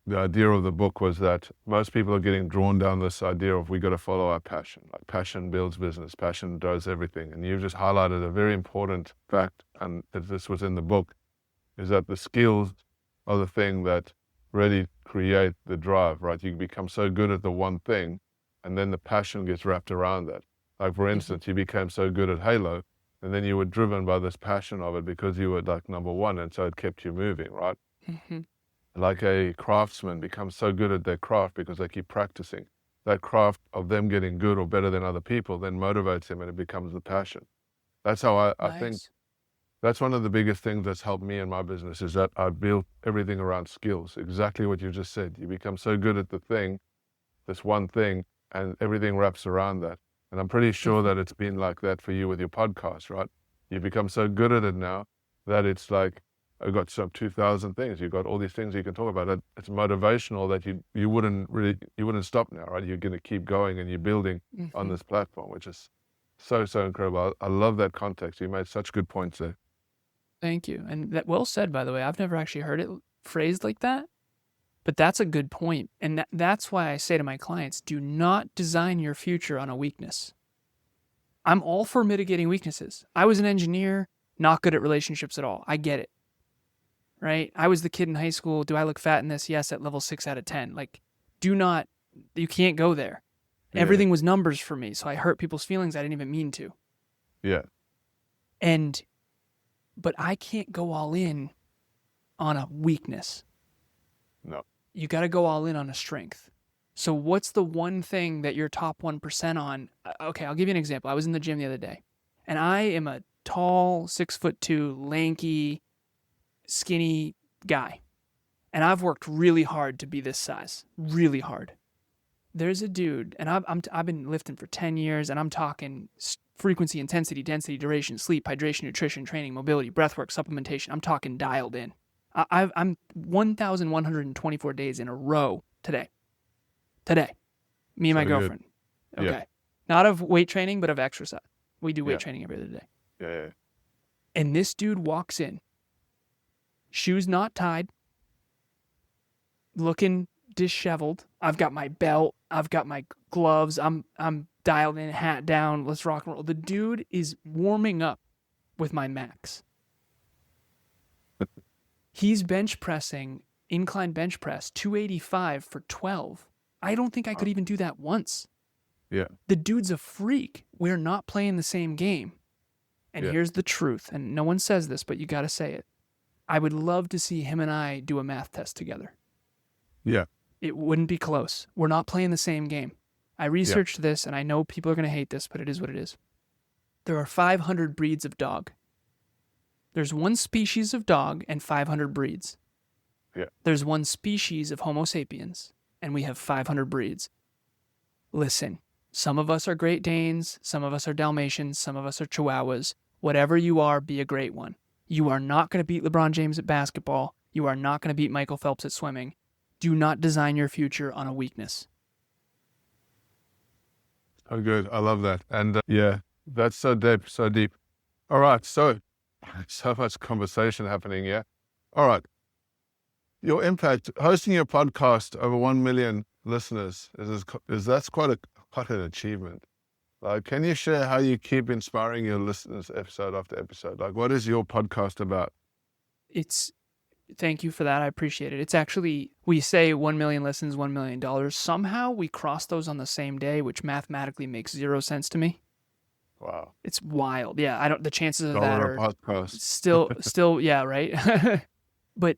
the idea of the book was that most people are getting drawn down this idea of we got to follow our passion. Like passion builds business, passion does everything. And you've just highlighted a very important fact, and that this was in the book, is that the skills are the thing that really create the drive, right? You become so good at the one thing, and then the passion gets wrapped around that. Like for instance, you became so good at Halo, and then you were driven by this passion of it because you were like number one, and so it kept you moving, right? Mm-hmm. Like a craftsman becomes so good at their craft because they keep practicing. That craft of them getting good or better than other people then motivates them, and it becomes the passion. That's how I think that's one of the biggest things that's helped me in my business, is that I built everything around skills. Exactly what you just said. You become so good at the thing, this one thing, and everything wraps around that. And I'm pretty sure that it's been like that for you with your podcast, right? You become so good at it now that it's like, I've got some 2,000 things. You've got all these things you can talk about. It's motivational that you wouldn't stop now, right? You're going to keep going, and you're building on this platform, which is so incredible. I love that context. You made such good points there. Thank you. And that well said, by the way. I've never actually heard it phrased like that, but that's a good point. And that's why I say to my clients, do not design your future on a weakness. I'm all for mitigating weaknesses. I was an engineer, not good at relationships at all. I get it. Right? I was the kid in high school. Do I look fat in this? Yes, at level 6 out of 10. Like, you can't go there. Yeah. Everything was numbers for me. So I hurt people's feelings I didn't even mean to. Yeah. But I can't go all in on a weakness. No. You got to go all in on a strength. So what's the one thing that you're top 1% on? Okay, I'll give you an example. I was in the gym the other day, and I am a tall, 6'2", lanky, skinny guy. And I've worked really hard to be this size, really hard. There's a dude, and I've been lifting for 10 years, and I'm talking frequency, intensity, density, duration, sleep, hydration, nutrition, training, mobility, breathwork, supplementation. I'm talking dialed in. I'm 1,124 days in a row today. Me and my girlfriend. Good. Okay. Yeah. Not of weight training, but of exercise. We do weight training every other day. Yeah. And this dude walks in, shoes not tied, looking disheveled. I've got my belt. I've got my gloves. I'm dialed in, hat down. Let's rock and roll. The dude is warming up with my max. He's bench pressing, incline bench press, 285 for 12. I don't think I could even do that once. Yeah. The dude's a freak. We're not playing the same game. And here's the truth, and no one says this, but you got to say it. I would love to see him and I do a math test together. Yeah. It wouldn't be close. We're not playing the same game. I researched this, and I know people are going to hate this, but it is what it is. There are 500 breeds of dog. There's one species of dog and 500 breeds. Yeah. There's one species of Homo sapiens, and we have 500 breeds. Listen, some of us are Great Danes, some of us are Dalmatians, some of us are Chihuahuas. Whatever you are, be a great one. You are not going to beat LeBron James at basketball. You are not going to beat Michael Phelps at swimming. Do not design your future on a weakness. Oh, good. I love that. And that's so deep. All right. So much conversation happening here. All right. Your impact, hosting your podcast over 1 million listeners, that's quite an achievement. Like, can you share how you keep inspiring your listeners episode after episode? Like, what is your podcast about? It's Thank you for that. I appreciate it. It's actually, we say 1 million listens, $1 million. Somehow we cross those on the same day, which mathematically makes 0 sense to me. Wow. It's wild. Yeah, the chances of that Dollar a are podcast. still, yeah, right? But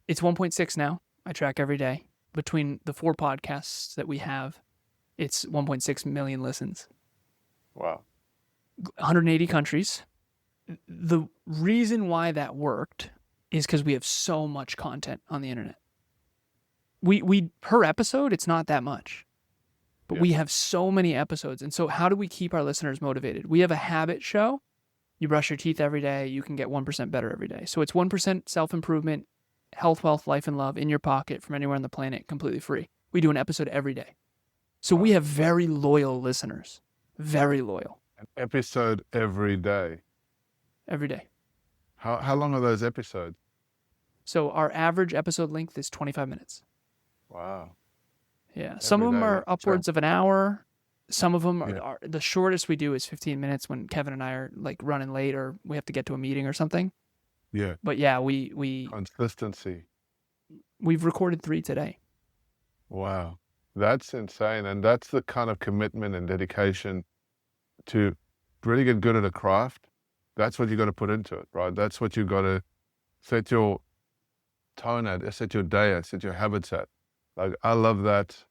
it's 1.6 now. I track every day. Between the 4 podcasts that we have, it's 1.6 million listens. Wow. 180 countries. The reason why that worked is because we have so much content on the internet. We per episode, it's not that much. But we have so many episodes. And so how do we keep our listeners motivated? We have a habit show. You brush your teeth every day, you can get 1% better every day. So it's 1% self-improvement, health, wealth, life, and love in your pocket from anywhere on the planet, completely free. We do an episode every day. So we have very loyal listeners. Very loyal. An episode every day. Every day. How long are those episodes? So our average episode length is 25 minutes. Wow. Yeah. Some of them are upwards of an hour. Some of them are the shortest we do is 15 minutes when Kevin and I are like running late or we have to get to a meeting or something. Yeah. But yeah, we Consistency. We've recorded 3 today. Wow. That's insane. And that's the kind of commitment and dedication to really get good at a craft. That's what you got to put into it, right? That's what you got to set your tone at, set your day at, set your habits at. Like, I love that.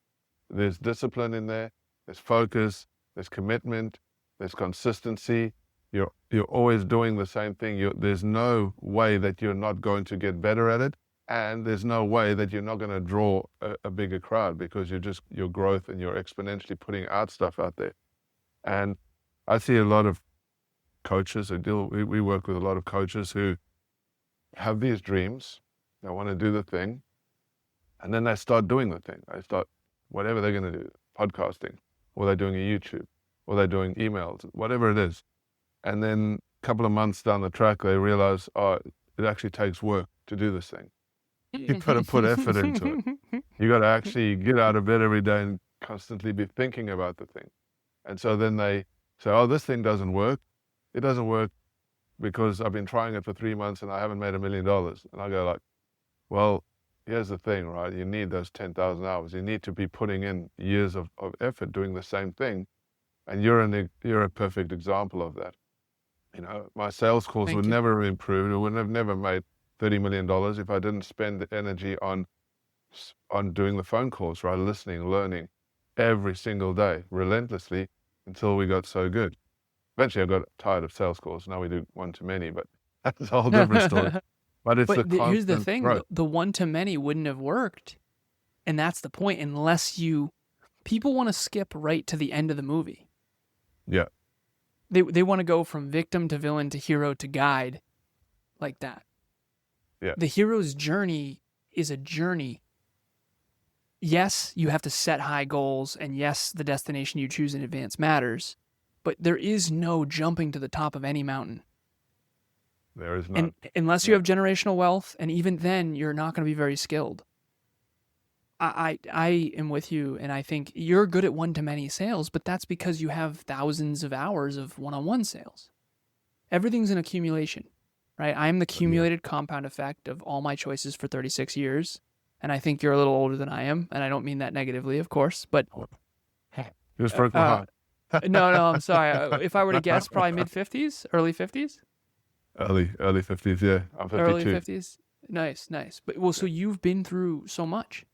There's discipline in there. There's focus. There's commitment. There's consistency. You're always doing the same thing. There's no way that you're not going to get better at it. And there's no way that you're not going to draw a bigger crowd because your growth and you're exponentially putting out stuff out there. And I see a lot of coaches. We work with a lot of coaches who have these dreams. They want to do the thing. And then they start doing the thing. They start whatever they're going to do, podcasting, or they're doing a YouTube, or they're doing emails, whatever it is. And then a couple of months down the track, they realize, oh, it actually takes work to do this thing. You've got to put effort into it. You got to actually get out of bed every day and constantly be thinking about the thing. And so then they say, oh, this thing doesn't work. It doesn't work because I've been trying it for 3 months and I haven't made $1 million. And I go like, well, here's the thing, right? You need those 10,000 hours. You need to be putting in years of effort doing the same thing. And you're a perfect example of that. You know, my sales calls would never have improved. I would have never made $30 million if I didn't spend the energy on doing the phone calls, right? Listening, learning every single day, relentlessly, until we got so good. Eventually I got tired of sales calls. Now we do one-to-many, but that's a whole different story. But it's here's the thing, growth. The one-to-many wouldn't have worked. And that's the point, unless people want to skip right to the end of the movie. Yeah. They want to go from victim to villain to hero to guide like that. Yeah. The hero's journey is a journey. Yes, you have to set high goals, and yes, the destination you choose in advance matters, but there is no jumping to the top of any mountain. There is not. And unless you have generational wealth, and even then, you're not going to be very skilled. I am with you, and I think you're good at one-to-many sales, but that's because you have thousands of hours of one-on-one sales. Everything's an accumulation, right? I'm the cumulated compound effect of all my choices for 36 years, and I think you're a little older than I am, and I don't mean that negatively, of course, but... Just broke my heart. No, I'm sorry. If I were to guess, probably mid-50s, early 50s? Early 50s, yeah. I'm 52. Early 50s. Nice. But so you've been through so much.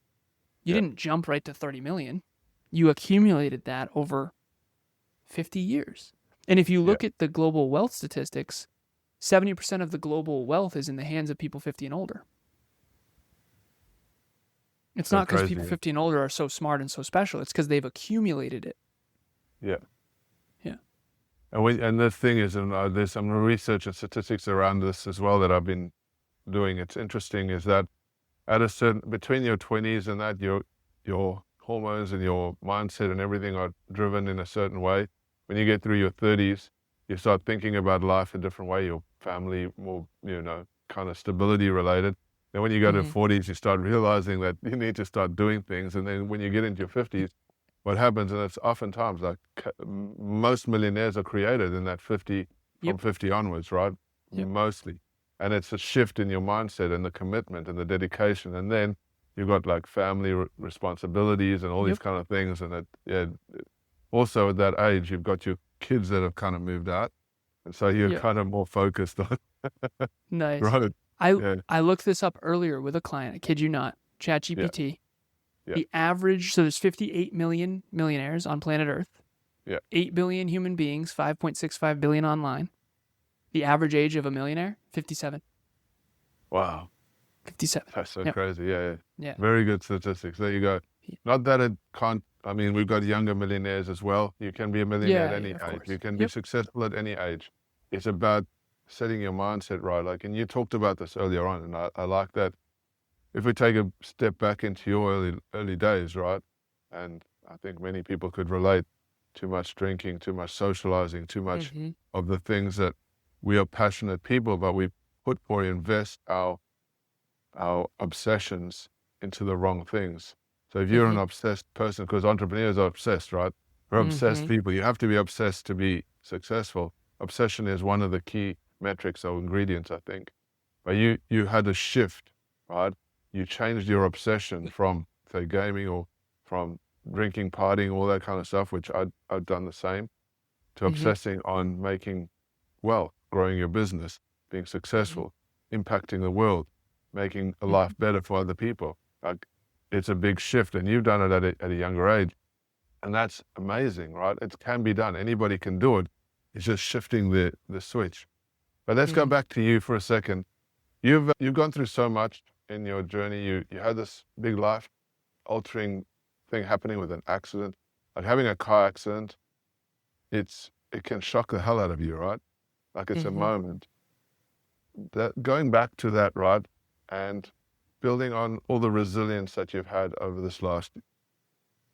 You didn't jump right to 30 million. You accumulated that over 50 years. And if you look at the global wealth statistics, 70% of the global wealth is in the hands of people 50 and older. It's not because people 50 and older are so smart and so special. It's because they've accumulated it. Yeah. Yeah. And the thing is, and there's some research and statistics around this as well that I've been doing. It's interesting is that at a certain, between your 20s and that, your hormones and your mindset and everything are driven in a certain way. When you get through your 30s, you start thinking about life a different way, your family more, kind of stability related. Then when you go to 40s, you start realizing that you need to start doing things. And then when you get into your 50s, what happens, and it's oftentimes like most millionaires are created in that 50, from 50 onwards, right? Yep. Mostly. And it's a shift in your mindset and the commitment and the dedication. And then you've got like family responsibilities and all these kind of things. And also at that age, you've got your kids that have kind of moved out. And so you're kind of more focused on Nice. growth. I looked this up earlier with a client, I kid you not, ChatGPT. The average, so there's 58 million millionaires on planet Earth. 8 billion human beings, 5.65 billion online. The average age of a millionaire, 57. Wow. 57. That's so crazy. Yeah. Very good statistics. There you go. Not that it can't, I mean, we've got younger millionaires as well. You can be a millionaire at any age. Course. You can be successful at any age. It's about setting your mindset right. Like, and you talked about this earlier on, and I like that. If we take a step back into your early days, right? And I think many people could relate. Too much drinking, too much socializing, too much of the things that we are passionate people, but we put or invest our obsessions into the wrong things. So if you're an obsessed person, because entrepreneurs are obsessed, right? We're obsessed people. You have to be obsessed to be successful. Obsession is one of the key metrics or ingredients, I think. But you had a shift, right? You changed your obsession from, say, gaming or from drinking, partying, all that kind of stuff, which I've done the same, to obsessing on making wealth, growing your business, being successful, impacting the world, making a life better for other people. Like, it's a big shift, and you've done it at a younger age, and that's amazing, right? It can be done. Anybody can do it. It's just shifting the switch. But let's go back to you for a second. You've gone through so much in your journey. You had this big life-altering thing happening with an accident, like having a car accident. It can shock the hell out of you, right? Like, it's a moment. That going back to that, right, and building on all the resilience that you've had over this last,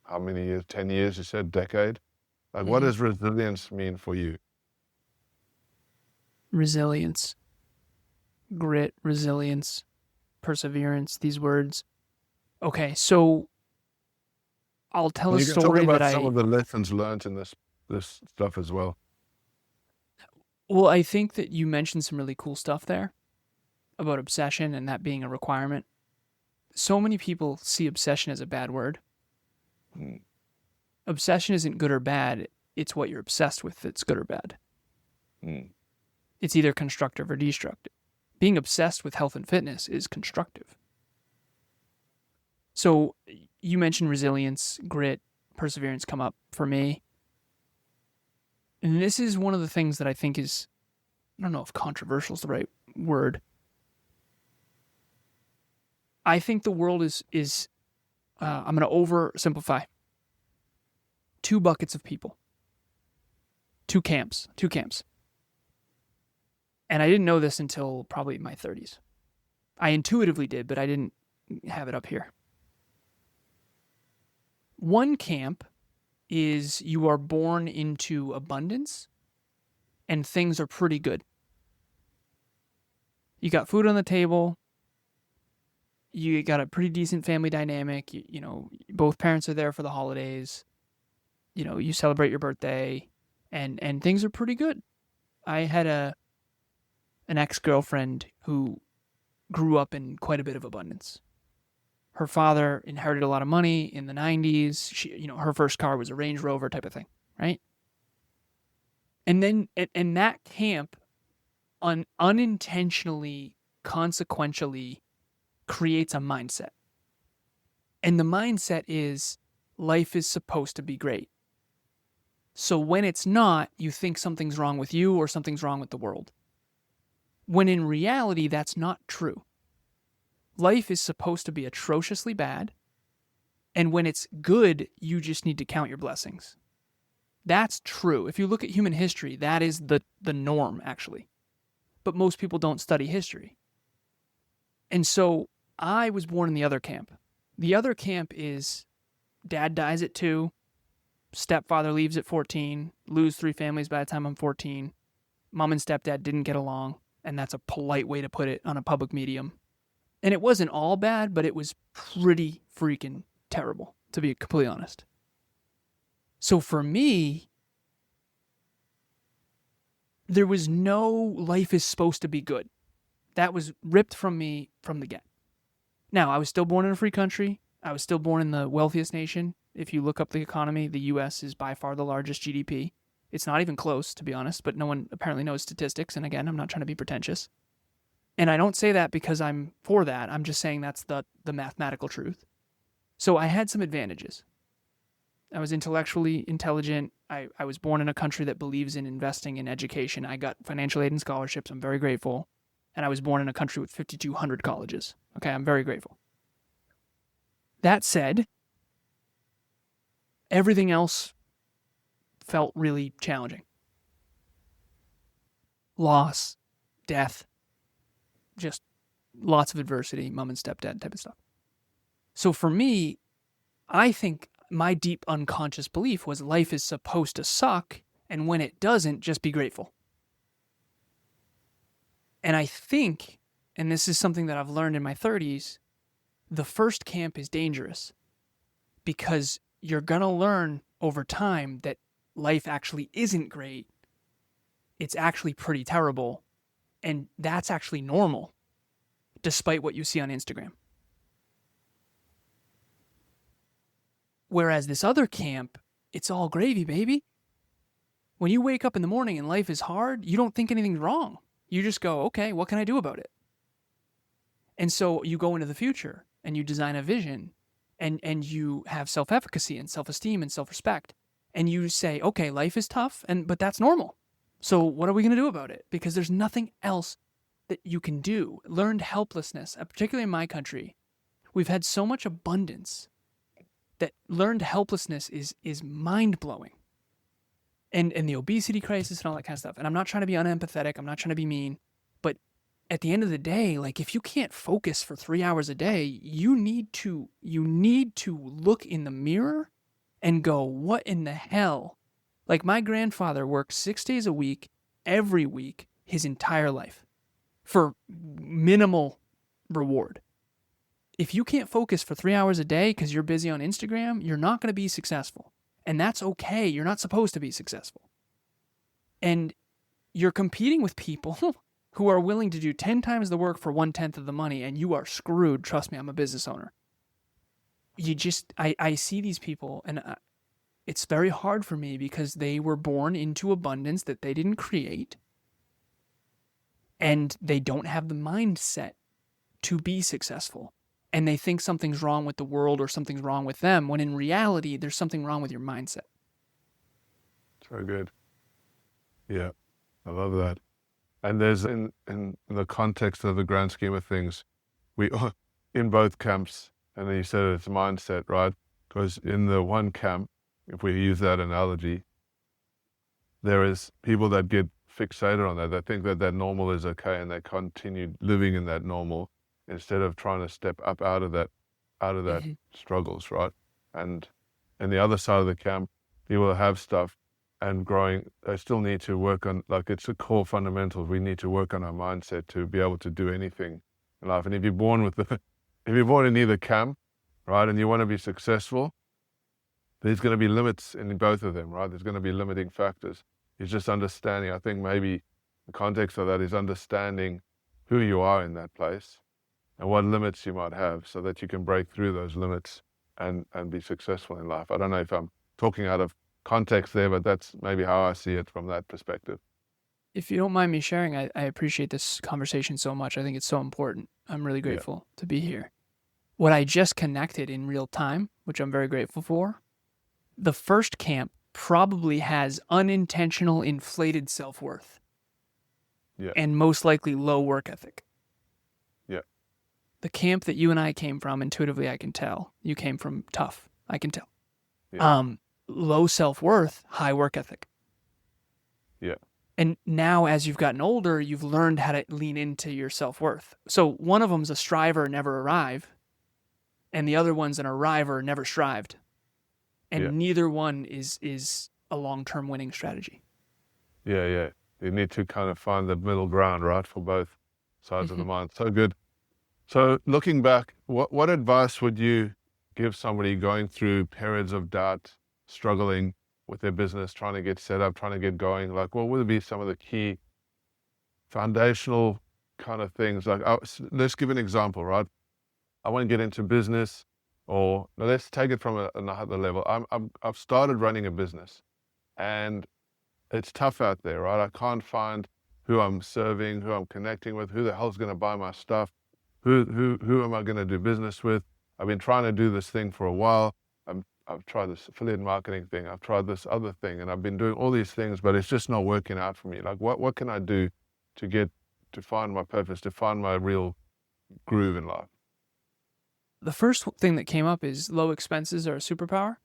how many years? 10 years, you said, decade. Like, what does resilience mean for you? Resilience, grit, resilience, perseverance. These words. Okay, so I'll tell a story you can talk that about some of the lessons learned in this stuff as well. Well, I think that you mentioned some really cool stuff there about obsession and that being a requirement. So many people see obsession as a bad word. Obsession isn't good or bad. It's what you're obsessed with that's good or bad. It's either constructive or destructive. Being obsessed with health and fitness is constructive. So you mentioned resilience, grit, perseverance come up for me. And this is one of the things that I think is, I don't know if controversial is the right word. I think the world is I'm going to oversimplify. 2 buckets of people. 2 camps. And I didn't know this until probably my 30s. I intuitively did, but I didn't have it up here. One camp is you are born into abundance and things are pretty good. You got food on the table. You got a pretty decent family dynamic. You know, both parents are there for the holidays. You know, you celebrate your birthday and things are pretty good. I had an ex-girlfriend who grew up in quite a bit of abundance. Her father inherited a lot of money in the 90s. She, her first car was a Range Rover type of thing, right? And then, and that camp unintentionally, consequentially creates a mindset. And the mindset is life is supposed to be great. So when it's not, you think something's wrong with you or something's wrong with the world. When in reality, that's not true. Life is supposed to be atrociously bad. And when it's good, you just need to count your blessings. That's true. If you look at human history, that is the norm, actually. But most people don't study history. And so I was born in the other camp. The other camp is dad dies at 2, stepfather leaves at 14, lose 3 families by the time I'm 14, mom and stepdad didn't get along, and that's a polite way to put it on a public medium. And it wasn't all bad, but it was pretty freaking terrible, to be completely honest. So for me, there was no life is supposed to be good. That was ripped from me from the get. Now, I was still born in a free country. I was still born in the wealthiest nation. If you look up the economy, the U.S. is by far the largest GDP. It's not even close, to be honest, but no one apparently knows statistics. And again, I'm not trying to be pretentious. And I don't say that because I'm for that. I'm just saying that's the mathematical truth. So I had some advantages. I was intellectually intelligent. I was born in a country that believes in investing in education. I got financial aid and scholarships. I'm very grateful. And I was born in a country with 5,200 colleges. Okay, I'm very grateful. That said, everything else felt really challenging. Loss, death, just lots of adversity, mom and stepdad type of stuff. So for me, I think my deep unconscious belief was life is supposed to suck, and when it doesn't, just be grateful. And I think, and this is something that I've learned in my 30s, the first camp is dangerous because you're going to learn over time that life actually isn't great. It's actually pretty terrible. And that's actually normal, despite what you see on Instagram. Whereas this other camp, it's all gravy, baby. When you wake up in the morning and life is hard, you don't think anything's wrong. You just go, okay, what can I do about it? And so you go into the future and you design a vision and you have self-efficacy and self-esteem and self-respect. And you say, okay, life is tough, but that's normal. So what are we going to do about it? Because there's nothing else that you can do. Learned helplessness, particularly in my country. We've had so much abundance that learned helplessness is mind-blowing. And the obesity crisis and all that kind of stuff. And I'm not trying to be unempathetic. I'm not trying to be mean. But at the end of the day, like if you can't focus for 3 hours a day, you need to look in the mirror and go, what in the hell? Like my grandfather worked 6 days a week, every week, his entire life for minimal reward. If you can't focus for 3 hours a day because you're busy on Instagram, you're not going to be successful. And that's okay. You're not supposed to be successful. And you're competing with people who are willing to do 10 times the work for 1/10 of the money, and you are screwed. Trust me, I'm a business owner. I see these people, and it's very hard for me because they were born into abundance that they didn't create, and they don't have the mindset to be successful. And they think something's wrong with the world or something's wrong with them, when in reality, there's something wrong with your mindset. So good. Yeah, I love that. And there's in the context of the grand scheme of things, we are in both camps, and you said it's mindset, right? Because in the one camp, if we use that analogy, there is people that get fixated on that. They think that normal is okay, and they continue living in that normal instead of trying to step up out of that struggles, right? And the other side of the camp, people that have stuff and growing, they still need to work on, like it's a core fundamental. We need to work on our mindset to be able to do anything in life. And if you're born in either camp, right, and you want to be successful, there's going to be limits in both of them, right? There's going to be limiting factors. It's just understanding. I think maybe the context of that is understanding who you are in that place and what limits you might have so that you can break through those limits and be successful in life. I don't know if I'm talking out of context there, but that's maybe how I see it from that perspective. If you don't mind me sharing, I appreciate this conversation so much. I think it's so important. I'm really grateful to be here. What I just connected in real time, which I'm very grateful for, the first camp probably has unintentional inflated self-worth and most likely low work ethic. Yeah. The camp that you and I came from, intuitively I can tell. You came from tough, I can tell. Yeah. Low self-worth, high work ethic. Yeah. And now as you've gotten older, you've learned how to lean into your self-worth. So one of them's a striver, never arrive, and the other one's an arriver, never strived. And neither one is a long-term winning strategy. Yeah. You need to kind of find the middle ground, right, for both sides of the mind. So good. So looking back, what advice would you give somebody going through periods of doubt, struggling with their business, trying to get set up, trying to get going? Like, what would be some of the key foundational kind of things. Like, let's give an example, right? I want to get into business, or no, let's take it from another level. I've started running a business, and it's tough out there, right? I can't find who I'm serving, who I'm connecting with, who the hell's going to buy my stuff, who am I going to do business with? I've been trying to do this thing for a while. I've tried this affiliate marketing thing. I've tried this other thing, and I've been doing all these things, but it's just not working out for me. Like, what can I do to find my purpose, to find my real groove in life? The first thing that came up is low expenses are a superpower.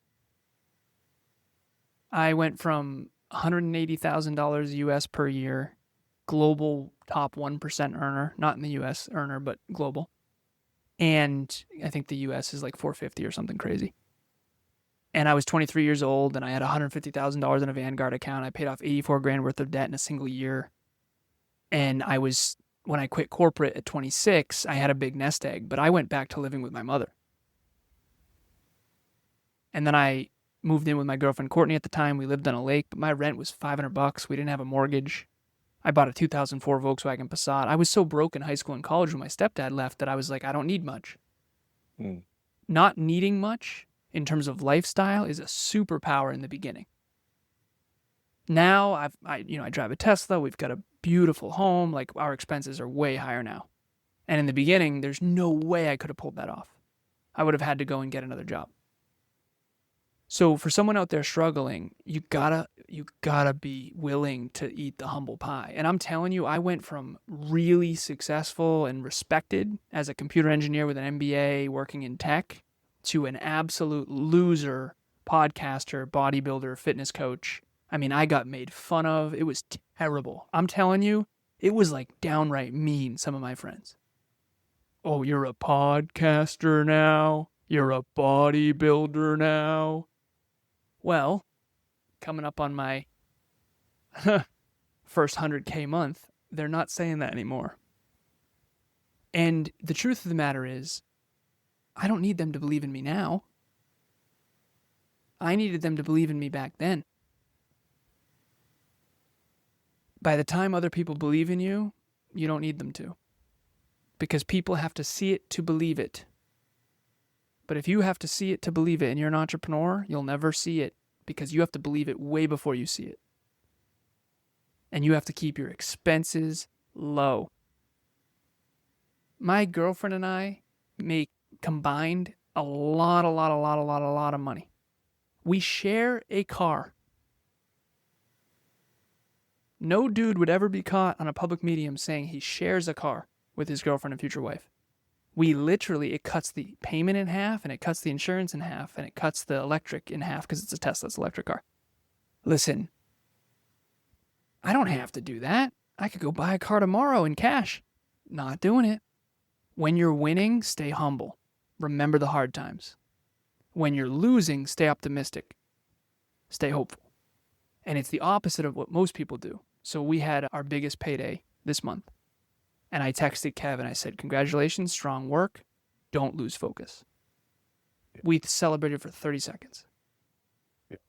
I went from $180,000 US per year, global top 1% earner, not in the US earner, but global. And I think the US is like 450 or something crazy. And I was 23 years old, and I had $150,000 in a Vanguard account. I paid off 84 grand worth of debt in a single year. And when I quit corporate at 26, I had a big nest egg, but I went back to living with my mother. And then I moved in with my girlfriend Courtney at the time. We lived on a lake, but my rent was $500. We didn't have a mortgage. I bought a 2004 Volkswagen Passat. I was so broke in high school and college when my stepdad left that I was like, I don't need much. Not needing much in terms of lifestyle is a superpower in the beginning. Now I drive a Tesla. We've got a beautiful home. Like, our expenses are way higher now. And in the beginning, there's no way I could have pulled that off. I would have had to go and get another job. So for someone out there struggling, you gotta be willing to eat the humble pie. And I'm telling you, I went from really successful and respected as a computer engineer with an MBA working in tech to an absolute loser podcaster, bodybuilder, fitness coach. I mean, I got made fun of. It was terrible. I'm telling you, it was like downright mean, some of my friends. Oh, you're a podcaster now? You're a bodybuilder now? Well, coming up on my first 100K month, they're not saying that anymore. And the truth of the matter is, I don't need them to believe in me now. I needed them to believe in me back then. By the time other people believe in you, you don't need them to. Because people have to see it to believe it. But if you have to see it to believe it and you're an entrepreneur, you'll never see it because you have to believe it way before you see it. And you have to keep your expenses low. My girlfriend and I make combined a lot of money. We share a car. No dude would ever be caught on a public medium saying he shares a car with his girlfriend and future wife. We literally, it cuts the payment in half, and it cuts the insurance in half, and it cuts the electric in half because it's a Tesla, it's an electric car. Listen, I don't have to do that. I could go buy a car tomorrow in cash. Not doing it. When you're winning, stay humble. Remember the hard times. When you're losing, stay optimistic. Stay hopeful. And it's the opposite of what most people do. So we had our biggest payday this month. And I texted Kev and I said, congratulations, strong work. Don't lose focus. We celebrated for 30 seconds.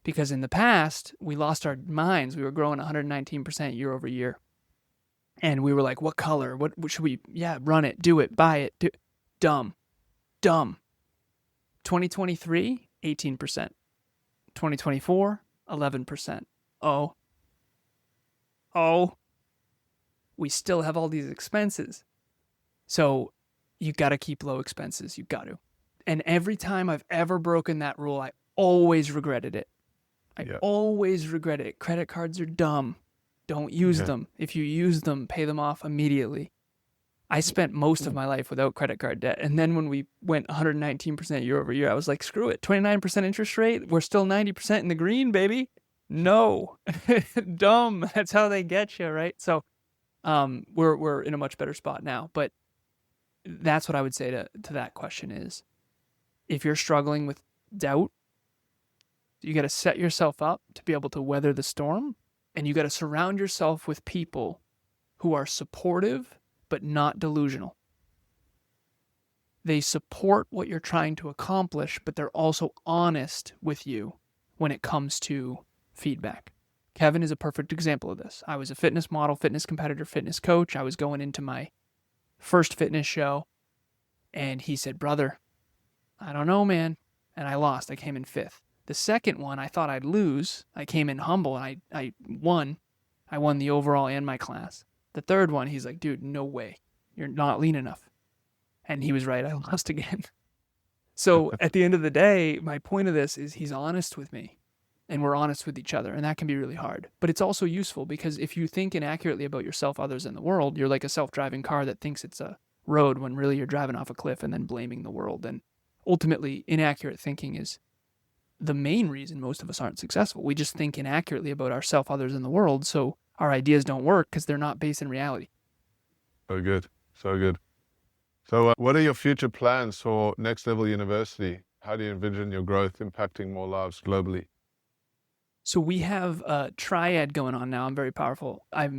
Because in the past, we lost our minds. We were growing 119% year over year. And we were like, what color? What should we? Yeah, run it, do it, buy it. Dumb. 2023, 18%. 2024, 11%. Oh. We still have all these expenses. So you got to keep low expenses. You got to. And every time I've ever broken that rule, I always regretted it. Always regretted it. Credit cards are dumb. Don't use them. If you use them, pay them off immediately. I spent most of my life without credit card debt. And then when we went 119% year over year, I was like, screw it. 29% interest rate. We're still 90% in the green, baby. No. Dumb. That's how they get you, right? So we're in a much better spot now. But that's what I would say to that question is, if you're struggling with doubt, you got to set yourself up to be able to weather the storm. And you got to surround yourself with people who are supportive but not delusional. They support what you're trying to accomplish, but they're also honest with you when it comes to feedback. Kevin is a perfect example of this. I was a fitness model, fitness competitor, fitness coach. I was going into my first fitness show. And he said, brother, I don't know, man. And I lost. I came in 5th. The second one, I thought I'd lose. I came in humble and I won. I won the overall and my class. The third one, he's like, dude, no way. You're not lean enough. And he was right. I lost again. So at the end of the day, my point of this is he's honest with me and we're honest with each other. And that can be really hard. But it's also useful because if you think inaccurately about yourself, others, and the world, you're like a self-driving car that thinks it's a road when really you're driving off a cliff and then blaming the world. And ultimately, inaccurate thinking is the main reason most of us aren't successful. We just think inaccurately about ourselves, others, and the world. So our ideas don't work because they're not based in reality. So good. So good. So what are your future plans for Next Level University? How do you envision your growth impacting more lives globally? So we have a triad going on now. I'm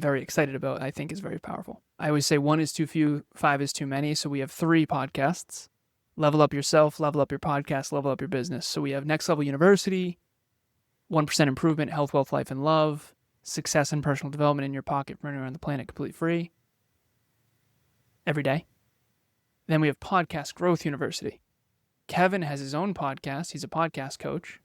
very excited about. I think is very powerful. I always say 1 is too few, 5 is too many. So we have 3 podcasts: Level Up Yourself, Level Up Your Podcast, Level Up Your Business. So we have Next Level University, 1% Improvement, Health, Wealth, Life, and Love, Success and Personal Development in Your Pocket for anywhere on the planet, completely free, every day. Then we have Podcast Growth University. Kevin has his own podcast. He's a podcast coach.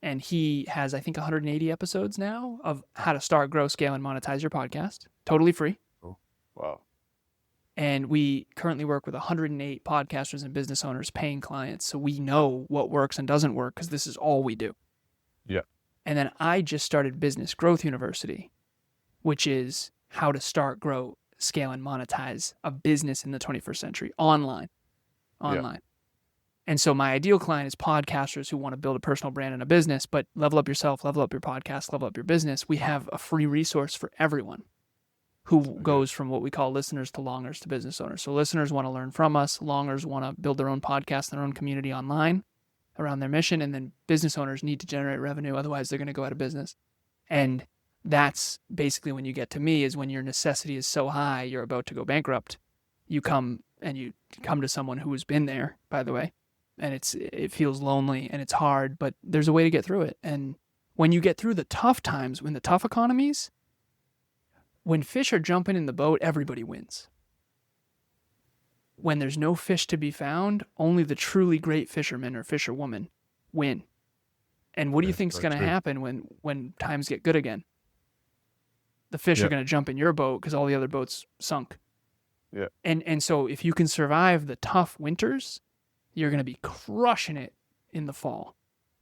And he has, I think, 180 episodes now of how to start, grow, scale, and monetize your podcast. Totally free. Oh, wow. And we currently work with 108 podcasters and business owners, paying clients. So we know what works and doesn't work because this is all we do. Yeah. And then I just started Business Growth University, which is how to start, grow, scale, and monetize a business in the 21st century online. Yeah. And so my ideal client is podcasters who want to build a personal brand and a business, but level up yourself, level up your podcast, level up your business. We have a free resource for everyone who goes from what we call listeners to longers to business owners. So listeners want to learn from us. Longers want to build their own podcast, their own community online around their mission. And then business owners need to generate revenue. Otherwise, they're going to go out of business. And that's basically when you get to me, is when your necessity is so high, you're about to go bankrupt. You come to someone who has been there, by the way. And it feels lonely and it's hard, but there's a way to get through it. And when you get through the tough times, when the tough economies, when fish are jumping in the boat, everybody wins. When there's no fish to be found, only the truly great fisherman or fisherwoman win. And what do you think is going to happen when times get good again? The fish are going to jump in your boat because all the other boats sunk. Yeah. And so if you can survive the tough winters, you're going to be crushing it in the fall.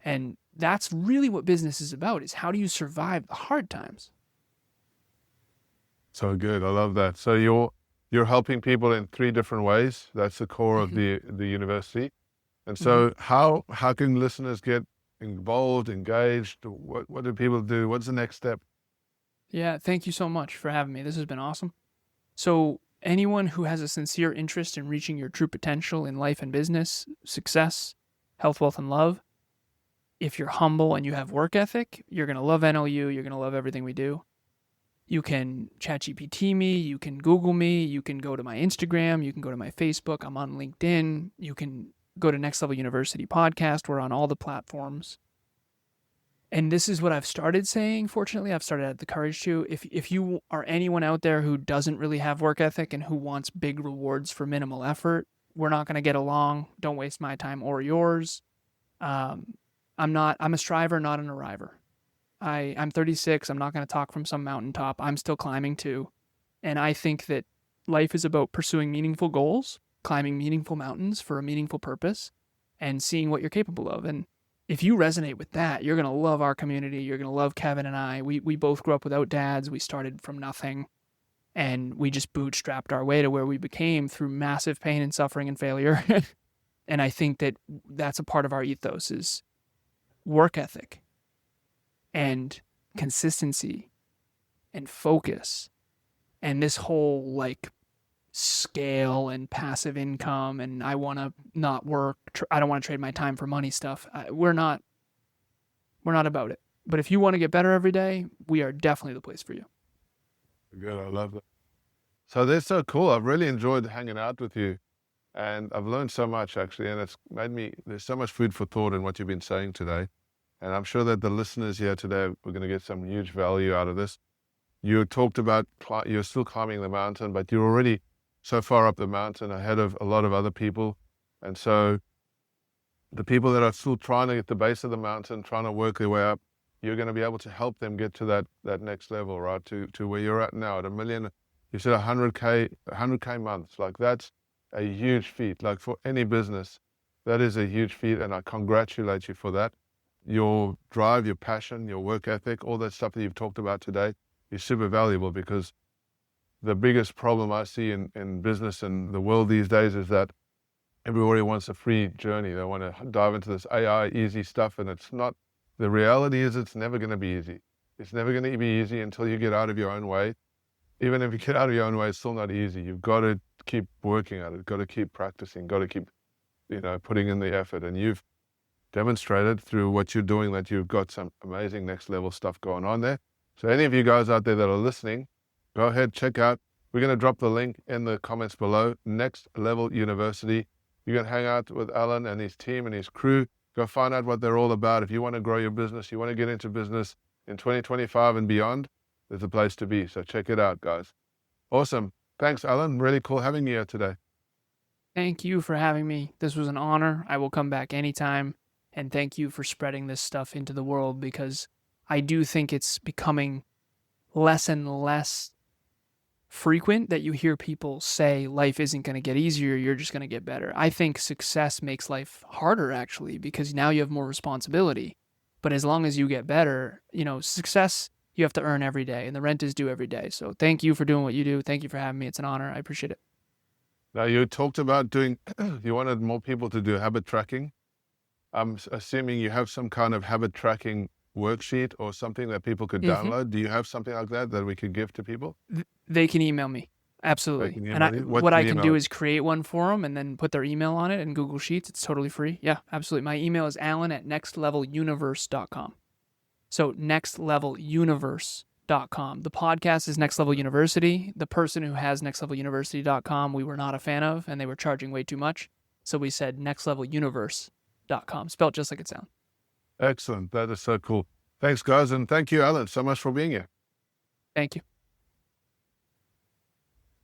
And that's really what business is about, is how do you survive the hard times? So good. I love that. So you're helping people in 3 different ways. That's the core of the university. And so how can listeners get involved, engaged? What do people do? What's the next step? Yeah, thank you so much for having me. This has been awesome. So anyone who has a sincere interest in reaching your true potential in life and business, success, health, wealth, and love, if you're humble and you have work ethic, you're going to love NLU. You're going to love everything we do. You can ChatGPT me. You can Google me. You can go to my Instagram. You can go to my Facebook. I'm on LinkedIn. You can go to Next Level University Podcast. We're on all the platforms. And this is what I've started saying. Fortunately, I've started to have the courage to. If you are anyone out there who doesn't really have work ethic and who wants big rewards for minimal effort, we're not going to get along. Don't waste my time or yours. I'm a striver, not an arriver. I'm 36. I'm not going to talk from some mountaintop. I'm still climbing too. And I think that life is about pursuing meaningful goals, climbing meaningful mountains for a meaningful purpose, and seeing what you're capable of. And if you resonate with that, you're going to love our community. You're going to love Kevin and I. We both grew up without dads. We started from nothing, and we just bootstrapped our way to where we became through massive pain and suffering and failure. And I think that that's a part of our ethos, is work ethic and consistency and focus and this whole like scale and passive income and I want to not work. I don't want to trade my time for money stuff. We're not about it. But if you want to get better every day, we are definitely the place for you. Good. I love that. So that's so cool. I've really enjoyed hanging out with you, and I've learned so much actually. And it's there's so much food for thought in what you've been saying today. And I'm sure that the listeners here today are going to get some huge value out of this. You talked about you're still climbing the mountain, but you're already so far up the mountain ahead of a lot of other people. And so the people that are still trying to get the base of the mountain, trying to work their way up, you're going to be able to help them get to that next level, right? To where you're at now at $1 million. You said 100K months. Like, that's a huge feat. Like, for any business, that is a huge feat. And I congratulate you for that. Your drive, your passion, your work ethic, all that stuff that you've talked about today is super valuable, because the biggest problem I see in business and the world these days is that everybody wants a free journey. They want to dive into this AI easy stuff, and it's not. The reality is it's never going to be easy. It's never going to be easy until you get out of your own way. Even if you get out of your own way, it's still not easy. You've got to keep working at it, got to keep practicing, got to keep, putting in the effort. And you've demonstrated through what you're doing that you've got some amazing next level stuff going on there. So any of you guys out there that are listening, go ahead, check out. We're going to drop the link in the comments below. Next Level University. You can hang out with Alan and his team and his crew. Go find out what they're all about. If you want to grow your business, you want to get into business in 2025 and beyond, there's a place to be. So check it out, guys. Awesome. Thanks, Alan. Really cool having you here today. Thank you for having me. This was an honor. I will come back anytime. And thank you for spreading this stuff into the world, because I do think it's becoming less and less frequent that you hear people say life isn't going to get easier, you're just going to get better. I think success makes life harder, actually, because now you have more responsibility. But as long as you get better, success you have to earn every day, and the rent is due every day. So thank you for doing what you do. Thank you for having me. It's an honor. I appreciate it. Now, you talked about you wanted more people to do habit tracking. I'm assuming you have some kind of habit tracking worksheet or something that people could download. Do you have something like that we could give to people? They can email me. Absolutely. What I can do is create one for them and then put their email on it in Google Sheets. It's totally free. Yeah, absolutely. My email is alan@nextleveluniverse.com. So nextleveluniverse.com. The podcast is Next Level University. The person who has nextleveluniversity.com, we were not a fan of, and they were charging way too much. So we said nextleveluniverse.com, spelled just like it sounds. Excellent. That is so cool. Thanks, guys. And thank you, Alan, so much for being here. Thank you.